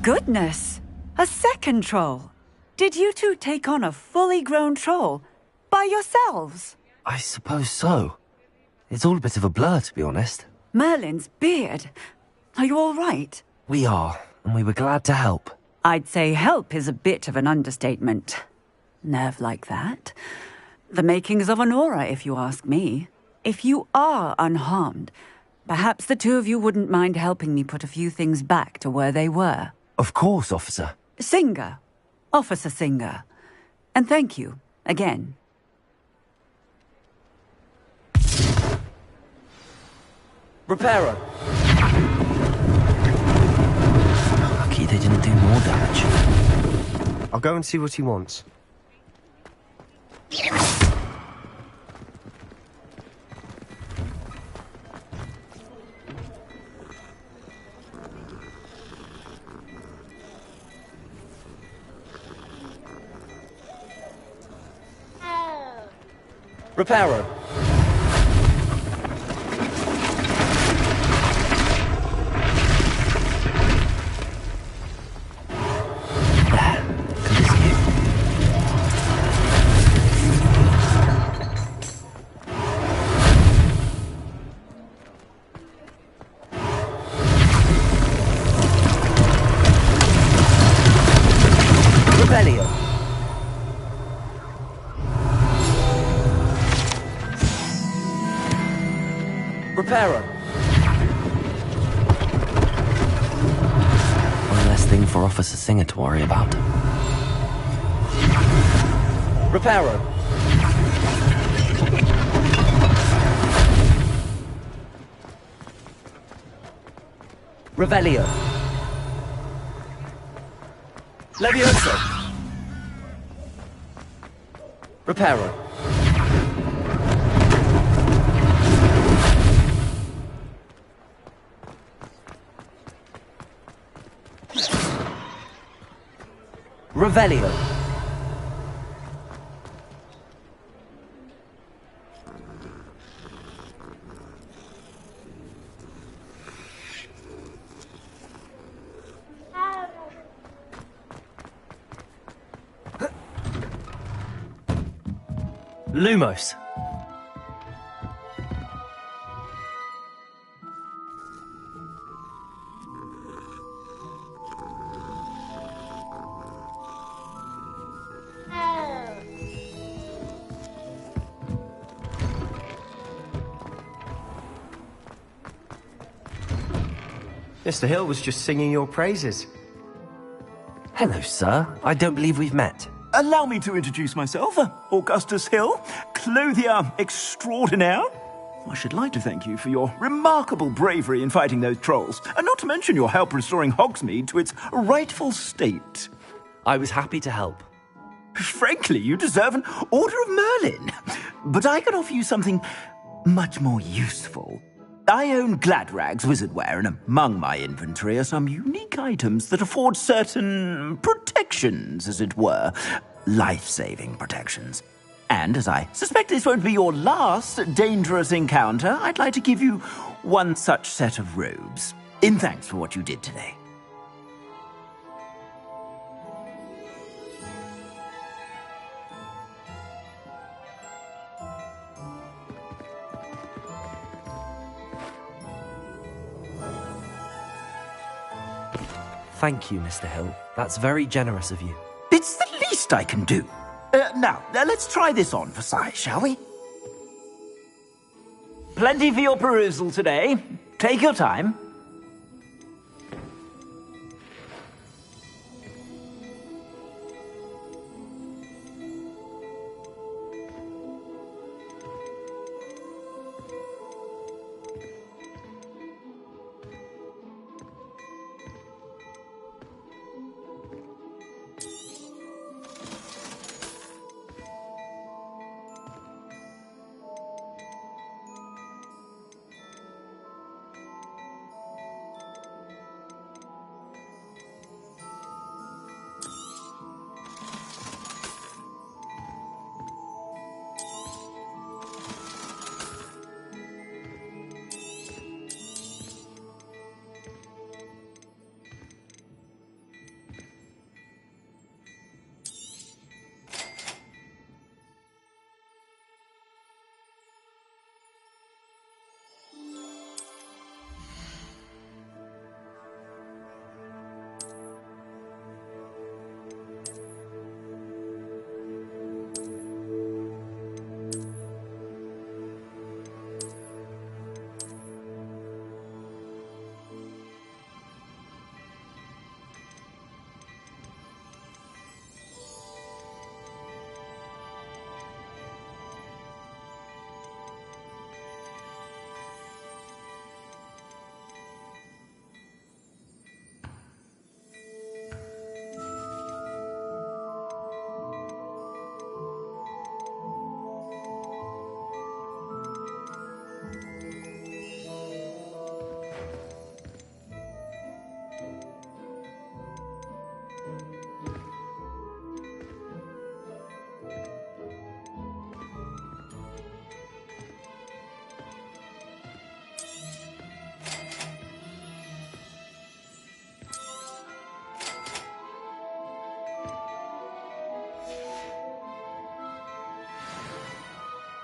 Goodness! A second troll! Did you two take on a fully grown troll? By yourselves? I suppose so. It's all a bit of a blur, to be honest. Merlin's beard. Are you all right? We are, and we were glad to help. I'd say help is a bit of an understatement. Nerve like that. The makings of an aura, if you ask me. If you are unharmed, perhaps the two of you wouldn't mind helping me put a few things back to where they were. Of course, officer. Singer. Officer Singer. And thank you, again. Reparo! Lucky they didn't do more damage. I'll go and see what he wants. Reparo! Reparo. One less thing for Officer Singer to worry about. Reparo. Revelio. Levioso. Reparo. Revelio. Lumos. Mr. Hill was just singing your praises. Hello, sir. I don't believe we've met. Allow me to introduce myself, Augustus Hill, clothier extraordinaire. I should like to thank you for your remarkable bravery in fighting those trolls, and not to mention your help restoring Hogsmeade to its rightful state. I was happy to help. Frankly, you deserve an Order of Merlin. But I can offer you something much more useful. I own Gladrag's wizardware, and among my inventory are some unique items that afford certain protections, as it were. Life-saving protections. And as I suspect this won't be your last dangerous encounter, I'd like to give you one such set of robes, in thanks for what you did today. Thank you, Mr. Hill. That's very generous of you. It's the least I can do. Now, let's try this on for size, shall we? Plenty for your perusal today. Take your time.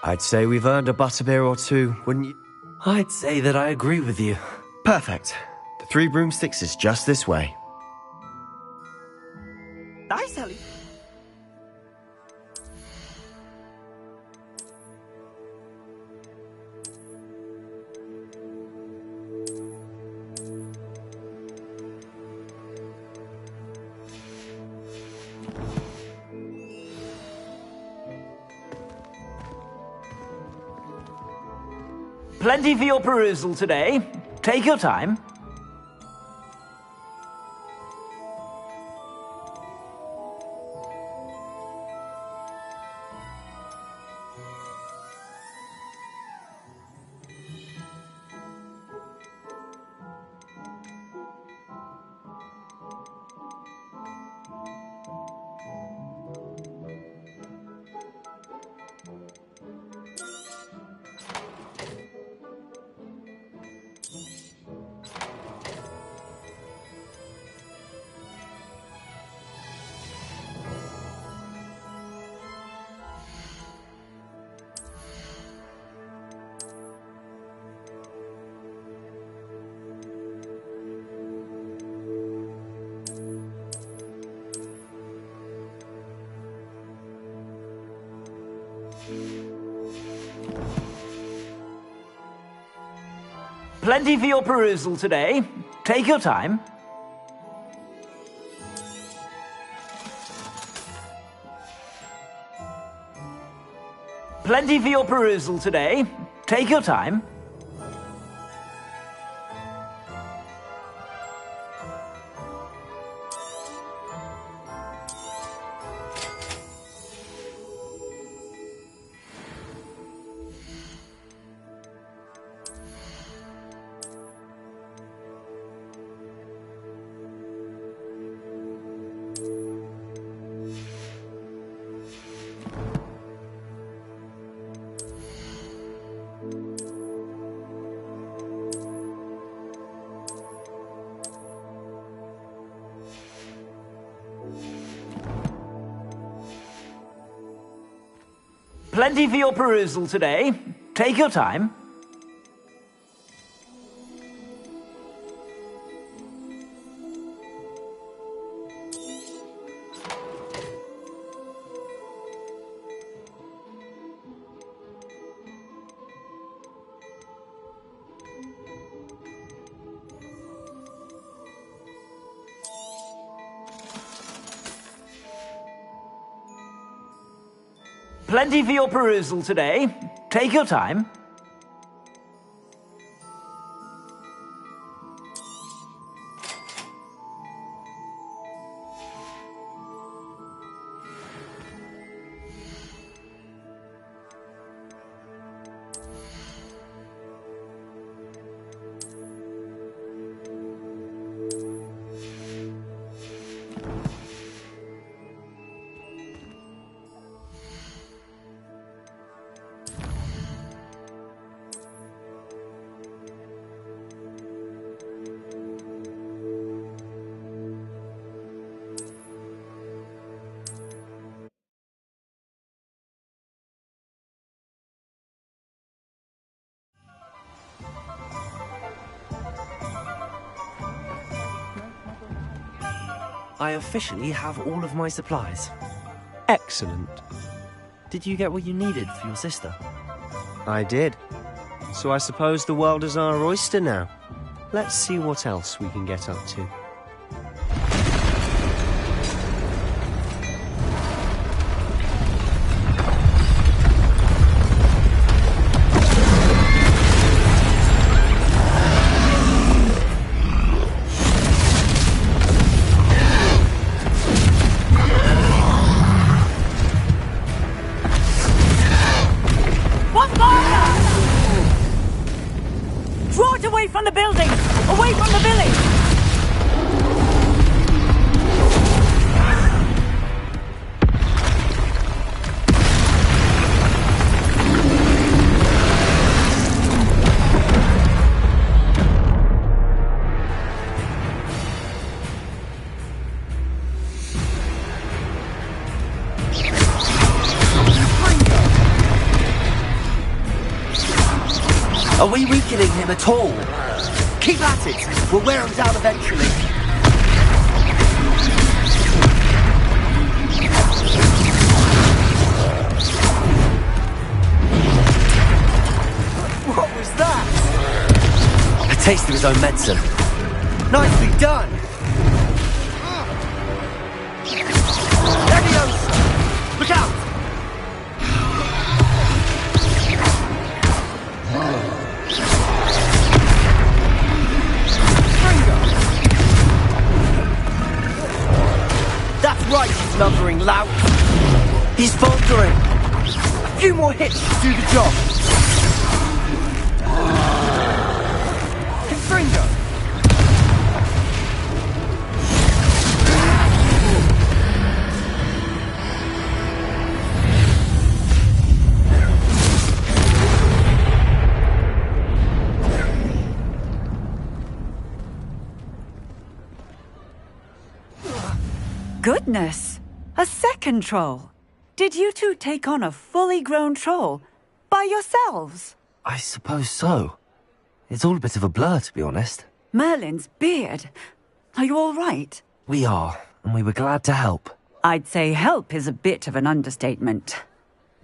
I'd say we've earned a butterbeer or two, wouldn't you? I'd say that I agree with you. Perfect. The Three Broomsticks is just this way. Nice, Sally. Plenty for your perusal today. Take your time. Plenty for your perusal today. Take your time. Plenty for your perusal today. Take your time. Plenty for your perusal today. Take your time. Plenty for your perusal today. Take your time. I officially have all of my supplies. Excellent. Did you get what you needed for your sister? I did. So I suppose the world is our oyster now. Let's see what else we can get up to. Draw it away from the building! Away from the village! Are we weakening him at all? Keep at it. We'll wear him down eventually. What was that? A taste of his own medicine. Nicely done. Leviosa! Look out! That's right, you lumbering lout. He's faltering. A few more hits to do the job. Confringo. Goodness! A second troll! Did you two take on a fully grown troll? By yourselves? I suppose so. It's all a bit of a blur, to be honest. Merlin's beard. Are you all right? We are, and we were glad to help. I'd say help is a bit of an understatement.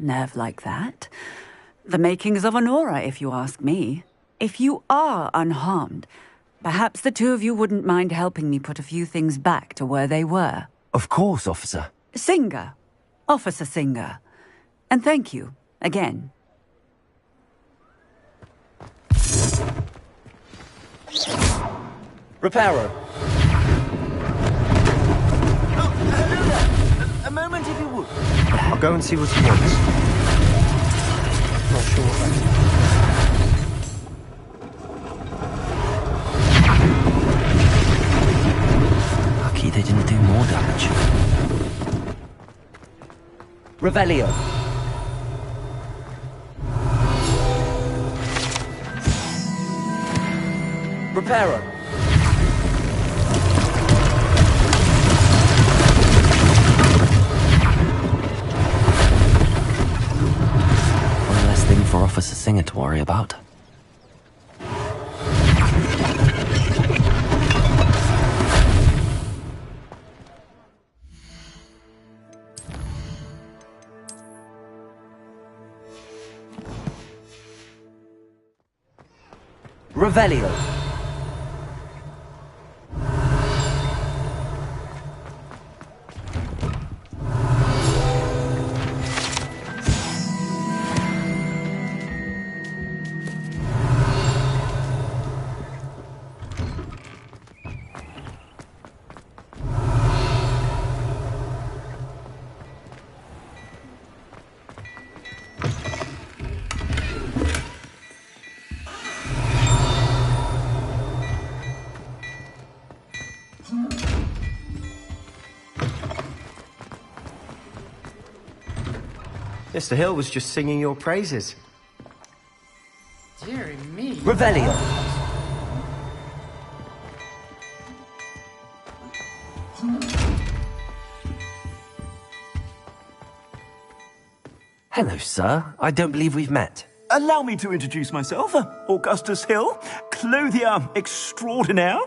Nerve like that. The makings of an aura, if you ask me. If you are unharmed, perhaps the two of you wouldn't mind helping me put a few things back to where they were. Of course, officer. Singer. Officer Singer. And thank you, again. Reparo. Oh, hello there. A moment, if you would. I'll go and see what he wants. Not sure what that is. Lucky they didn't do more damage. Revelio. Reparo. One less thing for Officer Singer to worry about. Revelio. Mr. Hill was just singing your praises. Dear me. Revelio. Hello, sir. I don't believe we've met. Allow me to introduce myself, Augustus Hill, clothier extraordinaire.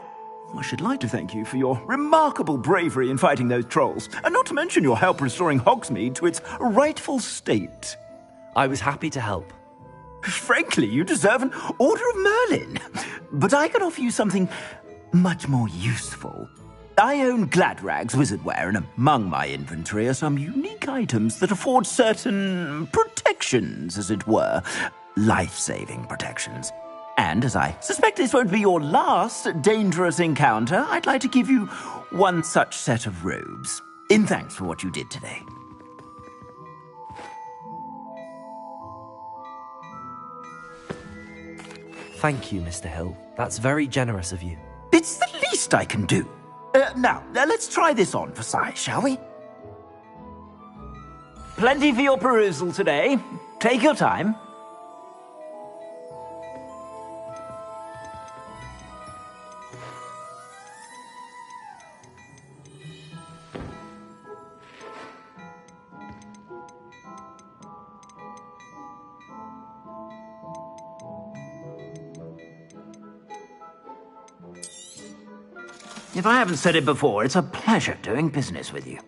I should like to thank you for your remarkable bravery in fighting those trolls, and not to mention your help restoring Hogsmeade to its rightful state. I was happy to help. Frankly, you deserve an Order of Merlin. But I can offer you something much more useful. I own Gladrag's wizardware, and among my inventory are some unique items that afford certain protections, as it were. Life-saving protections. And as I suspect this won't be your last dangerous encounter, I'd like to give you one such set of robes, in thanks for what you did today. Thank you, Mr. Hill. That's very generous of you. It's the least I can do. Now, let's try this on for size, shall we? Plenty for your perusal today. Take your time. If I haven't said it before, it's a pleasure doing business with you.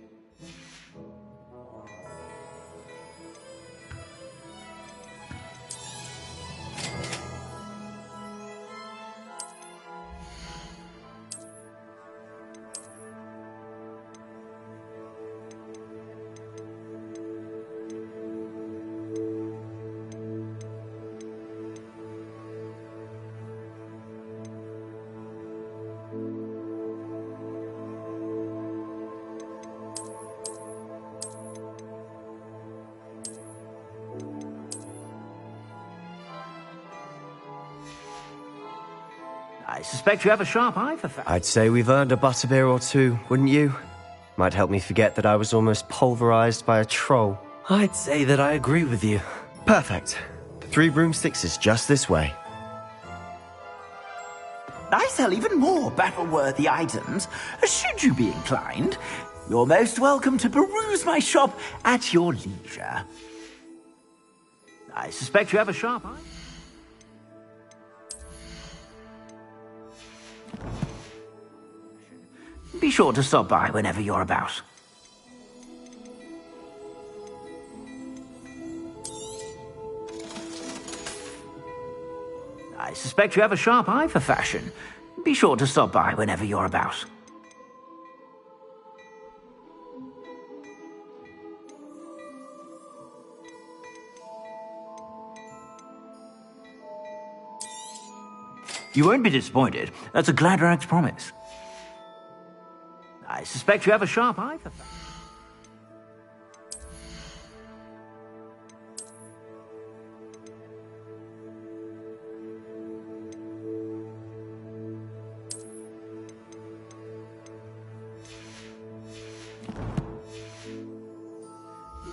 I suspect you have a sharp eye for facts. I'd say we've earned a butterbeer or two, wouldn't you? Might help me forget that I was almost pulverized by a troll. I'd say that I agree with you. Perfect. The 3 broomsticks is just this way. I sell even more battle-worthy items, should you be inclined. You're most welcome to peruse my shop at your leisure. I suspect you have a sharp eye. Be sure to stop by whenever you're about. I suspect suspect you have a sharp eye for fashion. Be sure to stop by whenever you're about. You won't be disappointed. That's a Gladrag's promise. I suspect you have a sharp eye for fashion.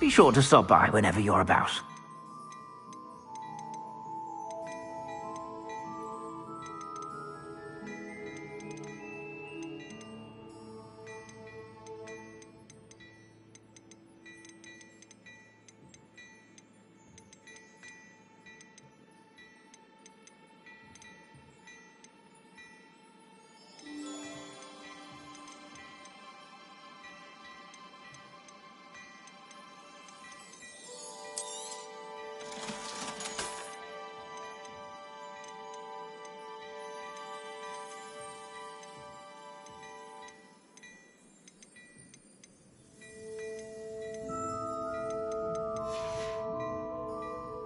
Be sure to stop by whenever you're about.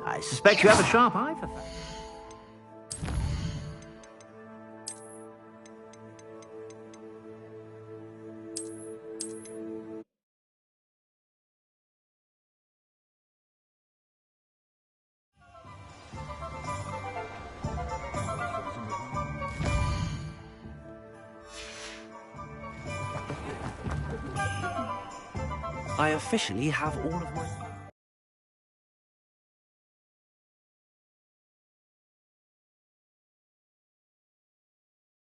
I suspect you have a sharp eye for fashion. I officially have all of my...